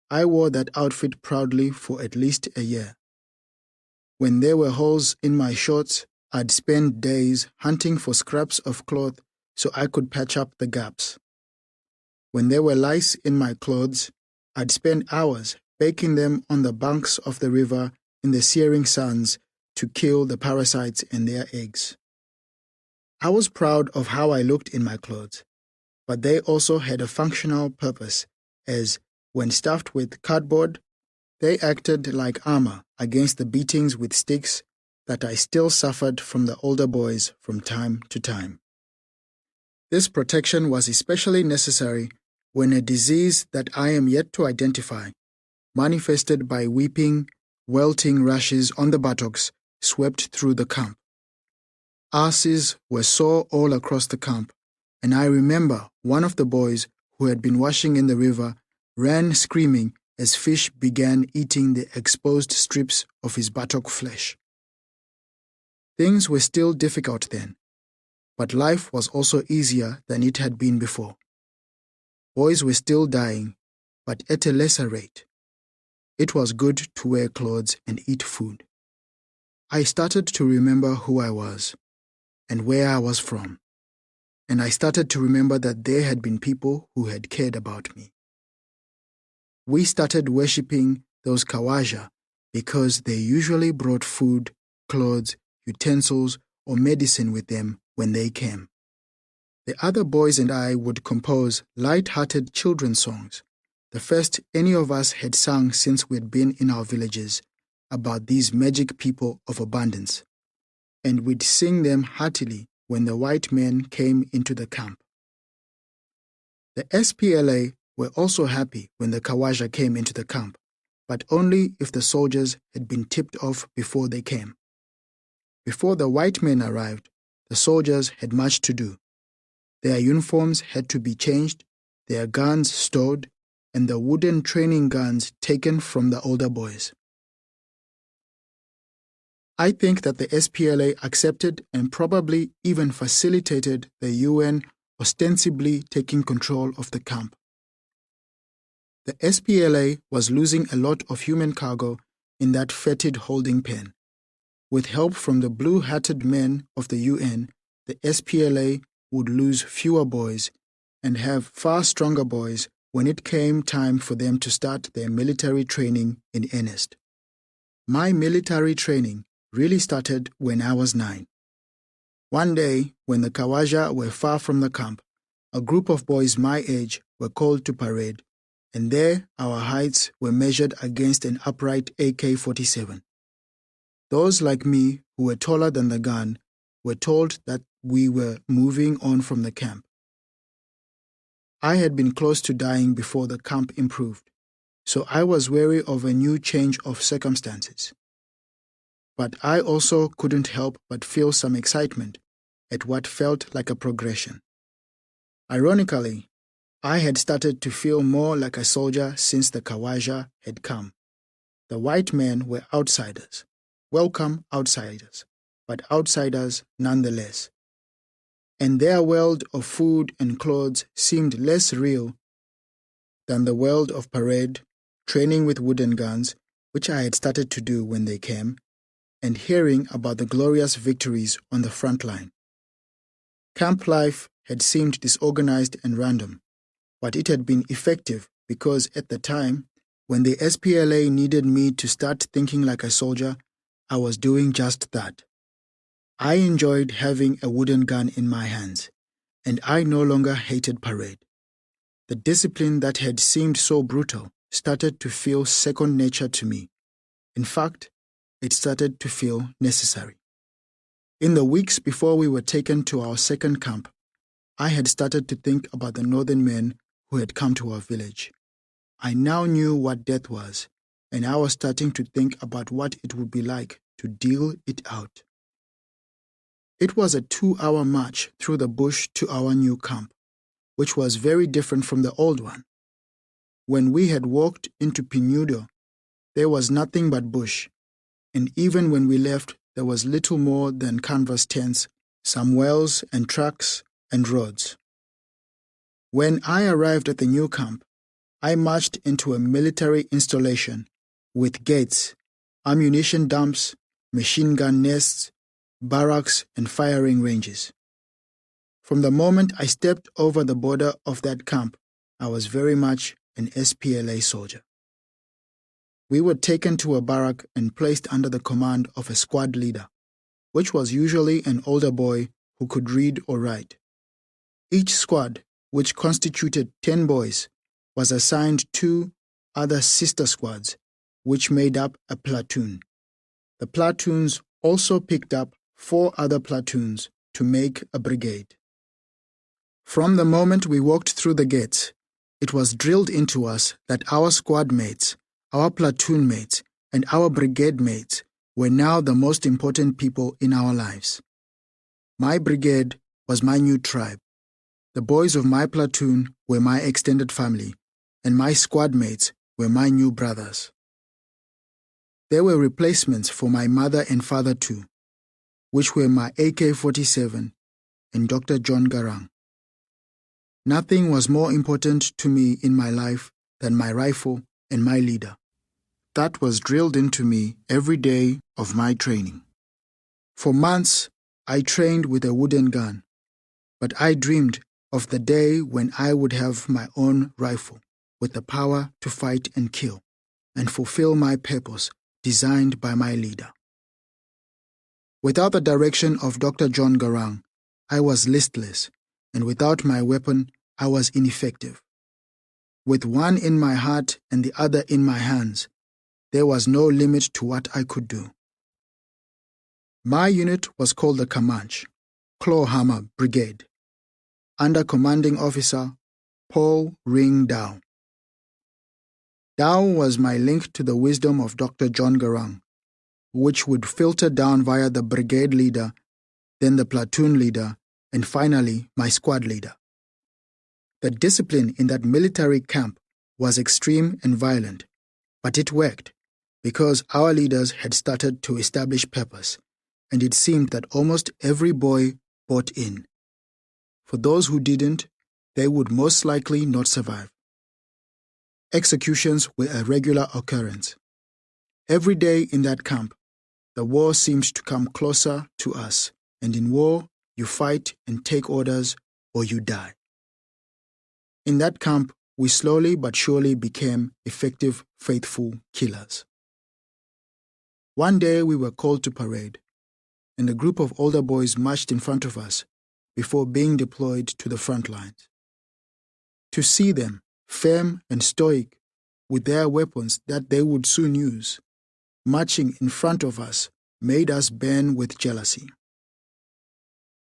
I wore that outfit proudly for at least a year. When there were holes in my shorts, I'd spend days hunting for scraps of cloth so I could patch up the gaps. When there were lice in my clothes, I'd spend hours baking them on the banks of the river in the searing suns to kill the parasites and their eggs. I was proud of how I looked in my clothes, but they also had a functional purpose, as, when stuffed with cardboard, they acted like armor against the beatings with sticks that I still suffered from the older boys from time to time. This protection was especially necessary when a disease that I am yet to identify, manifested by weeping, welting rashes on the buttocks, swept through the camp. Asses were sore all across the camp, and I remember one of the boys who had been washing in the river ran screaming as fish began eating the exposed strips of his buttock flesh. Things were still difficult then, but life was also easier than it had been before. Boys were still dying, but at a lesser rate. It was good to wear clothes and eat food. I started to remember who I was and where I was from, and I started to remember that there had been people who had cared about me. We started worshipping those Kawaja because they usually brought food, clothes, utensils, or medicine with them when they came. The other boys and I would compose light-hearted children's songs, the first any of us had sung since we had been in our villages, about these magic people of abundance, and we'd sing them heartily when the white men came into the camp. The SPLA were also happy when the Kawaja came into the camp, but only if the soldiers had been tipped off before they came. Before the white men arrived, the soldiers had much to do. Their uniforms had to be changed, their guns stowed, and the wooden training guns taken from the older boys. I think that the SPLA accepted and probably even facilitated the UN ostensibly taking control of the camp. The SPLA was losing a lot of human cargo in that fetid holding pen. With help from the blue-hatted men of the UN, the SPLA would lose fewer boys and have far stronger boys when it came time for them to start their military training in earnest. My military training really started when I was 9. One day, when the Kawaja were far from the camp, a group of boys my age were called to parade, and there our heights were measured against an upright AK-47. Those like me, who were taller than the gun, were told that we were moving on from the camp. I had been close to dying before the camp improved, so I was wary of a new change of circumstances. But I also couldn't help but feel some excitement at what felt like a progression. Ironically, I had started to feel more like a soldier since the Kawaja had come. The white men were outsiders, welcome outsiders, but outsiders nonetheless. And their world of food and clothes seemed less real than the world of parade, training with wooden guns, which I had started to do when they came, and hearing about the glorious victories on the front line. Camp life had seemed disorganized and random, but it had been effective because at the time, when the SPLA needed me to start thinking like a soldier, I was doing just that. I enjoyed having a wooden gun in my hands, and I no longer hated parade. The discipline that had seemed so brutal started to feel second nature to me. In fact, it started to feel necessary. In the weeks before we were taken to our second camp, I had started to think about the northern men who had come to our village. I now knew what death was, and I was starting to think about what it would be like to deal it out. It was a 2-hour march through the bush to our new camp, which was very different from the old one. When we had walked into Pinudo, there was nothing but bush, and even when we left, there was little more than canvas tents, some wells and trucks and roads. When I arrived at the new camp, I marched into a military installation with gates, ammunition dumps, machine gun nests, barracks, and firing ranges. From the moment I stepped over the border of that camp, I was very much an SPLA soldier. We were taken to a barrack and placed under the command of a squad leader, which was usually an older boy who could read or write. Each squad, which constituted 10 boys, was assigned 2 other sister squads, which made up a platoon. The platoons also picked up 4 other platoons to make a brigade. From the moment we walked through the gates, it was drilled into us that our squad mates, our platoon mates, and our brigade mates were now the most important people in our lives. My brigade was my new tribe. The boys of my platoon were my extended family, and my squad mates were my new brothers. There were replacements for my mother and father too, which were my AK-47 and Dr. John Garang. Nothing was more important to me in my life than my rifle and my leader. That was drilled into me every day of my training. For months, I trained with a wooden gun, but I dreamed of the day when I would have my own rifle with the power to fight and kill and fulfill my purpose designed by my leader. Without the direction of Dr. John Garang, I was listless, and without my weapon, I was ineffective. With one in my heart and the other in my hands, there was no limit to what I could do. My unit was called the Comanche, Clawhammer Brigade, under Commanding Officer Paul Ring Dow. Dow was my link to the wisdom of Dr. John Garang, which would filter down via the brigade leader, then the platoon leader, and finally my squad leader. The discipline in that military camp was extreme and violent, but it worked because our leaders had started to establish purpose, and it seemed that almost every boy bought in. For those who didn't, they would most likely not survive. Executions were a regular occurrence. Every day in that camp, the war seemed to come closer to us, and in war, you fight and take orders or you die. In that camp, we slowly but surely became effective, faithful killers. One day we were called to parade, and a group of older boys marched in front of us before being deployed to the front lines. To see them, firm and stoic, with their weapons that they would soon use, marching in front of us made us burn with jealousy.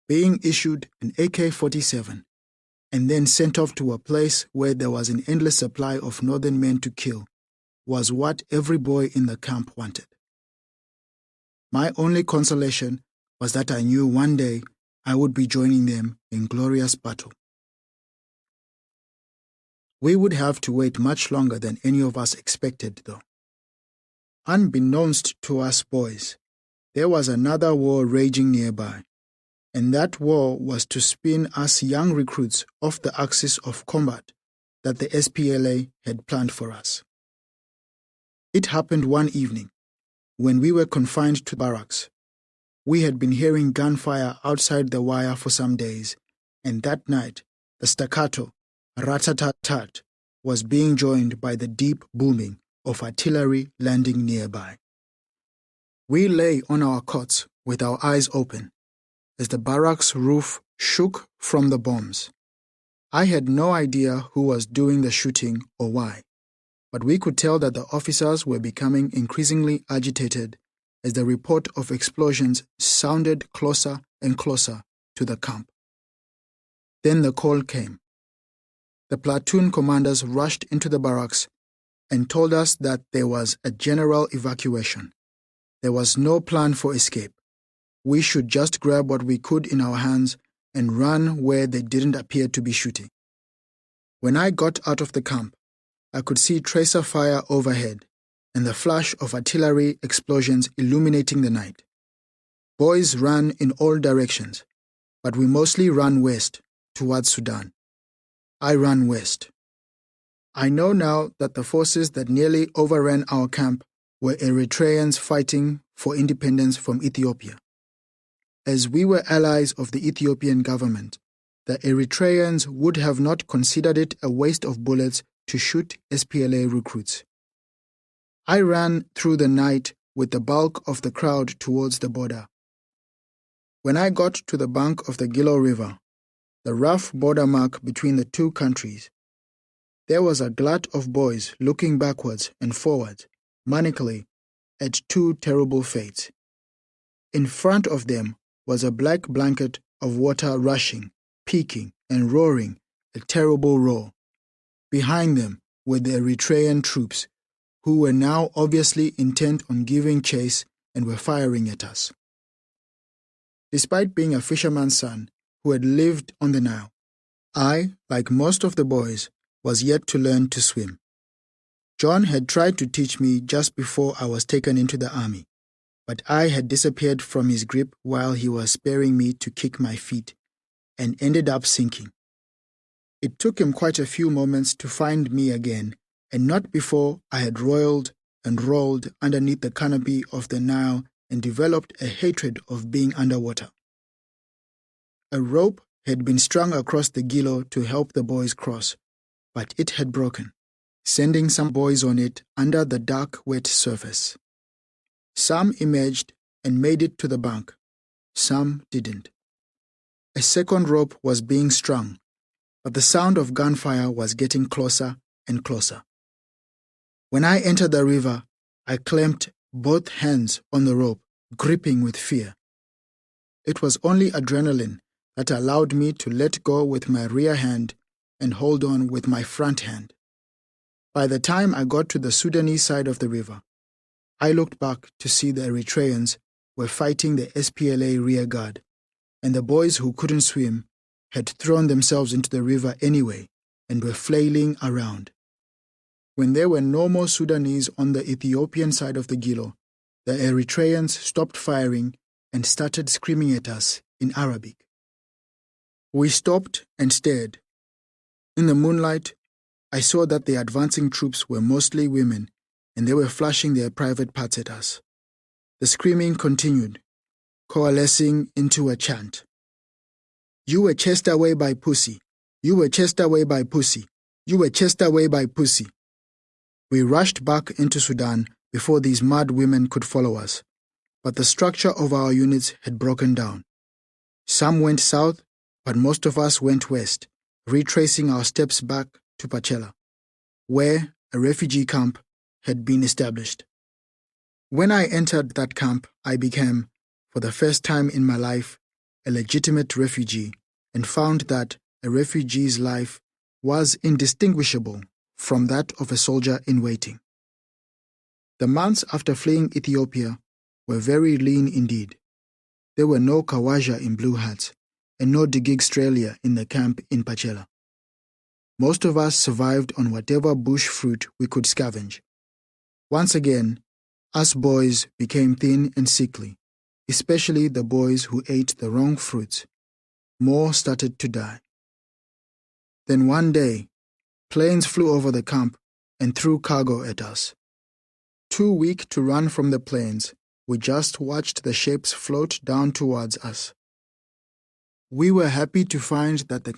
Being issued an AK-47 and then sent off to a place where there was an endless supply of northern men to kill was what every boy in the camp wanted. My only consolation was that I knew one day I would be joining them in glorious battle. We would have to wait much longer than any of us expected, though. Unbeknownst to us boys, there was another war raging nearby, and that war was to spin us young recruits off the axis of combat that the SPLA had planned for us. It happened one evening, when we were confined to barracks. We had been hearing gunfire outside the wire for some days, and that night, the staccato, rat-tat-tat, was being joined by the deep booming of artillery landing nearby. We lay on our cots with our eyes open as the barracks roof shook from the bombs. I had no idea who was doing the shooting or why, but we could tell that the officers were becoming increasingly agitated as the report of explosions sounded closer and closer to the camp. Then the call came. The platoon commanders rushed into the barracks and told us that there was a general evacuation. There was no plan for escape. We should just grab what we could in our hands and run where they didn't appear to be shooting. When I got out of the camp, I could see tracer fire overhead and the flash of artillery explosions illuminating the night. Boys ran in all directions, but we mostly ran west, towards Sudan. I ran west. I know now that the forces that nearly overran our camp were Eritreans fighting for independence from Ethiopia. As we were allies of the Ethiopian government, the Eritreans would have not considered it a waste of bullets to shoot SPLA recruits. I ran through the night with the bulk of the crowd towards the border. When I got to the bank of the Gilo River, the rough border mark between the two countries, there was a glut of boys looking backwards and forwards, manically, at two terrible fates. In front of them was a black blanket of water rushing, peaking, and roaring a terrible roar. Behind them were the Eritrean troops, who were now obviously intent on giving chase and were firing at us. Despite being a fisherman's son who had lived on the Nile, I, like most of the boys, was yet to learn to swim. John had tried to teach me just before I was taken into the army, but I had disappeared from his grip while he was sparing me to kick my feet and ended up sinking. It took him quite a few moments to find me again, and not before I had roiled and rolled underneath the canopy of the Nile and developed a hatred of being underwater. A rope had been strung across the Gilo to help the boys cross, but it had broken, sending some boys on it under the dark, wet surface. Some emerged and made it to the bank. Some didn't. A second rope was being strung, but the sound of gunfire was getting closer and closer. When I entered the river, I clamped both hands on the rope, gripping with fear. It was only adrenaline that allowed me to let go with my rear hand and hold on with my front hand. By the time I got to the Sudanese side of the river, I looked back to see the Eritreans were fighting the SPLA rear guard, and the boys who couldn't swim had thrown themselves into the river anyway and were flailing around. When there were no more Sudanese on the Ethiopian side of the Gilo, the Eritreans stopped firing and started screaming at us in Arabic. We stopped and stared. In the moonlight, I saw that the advancing troops were mostly women, and they were flashing their private parts at us. The screaming continued, coalescing into a chant. You were chased away by pussy. You were chased away by pussy. You were chased away by pussy. We rushed back into Sudan before these mad women could follow us, but the structure of our units had broken down. Some went south, but most of us went west, retracing our steps back to Pachela, where a refugee camp had been established. When I entered that camp, I became, for the first time in my life, a legitimate refugee, and found that a refugee's life was indistinguishable from that of a soldier in waiting. The months after fleeing Ethiopia were very lean indeed. There were no Kawaja in blue hats, and no Digigstralia in the camp in Pachela. Most of us survived on whatever bush fruit we could scavenge. Once again, us boys became thin and sickly, especially the boys who ate the wrong fruits. More started to die. Then one day, planes flew over the camp and threw cargo at us. too weak to run from the planes. We just watched the shapes float down towards us. We were happy to find that the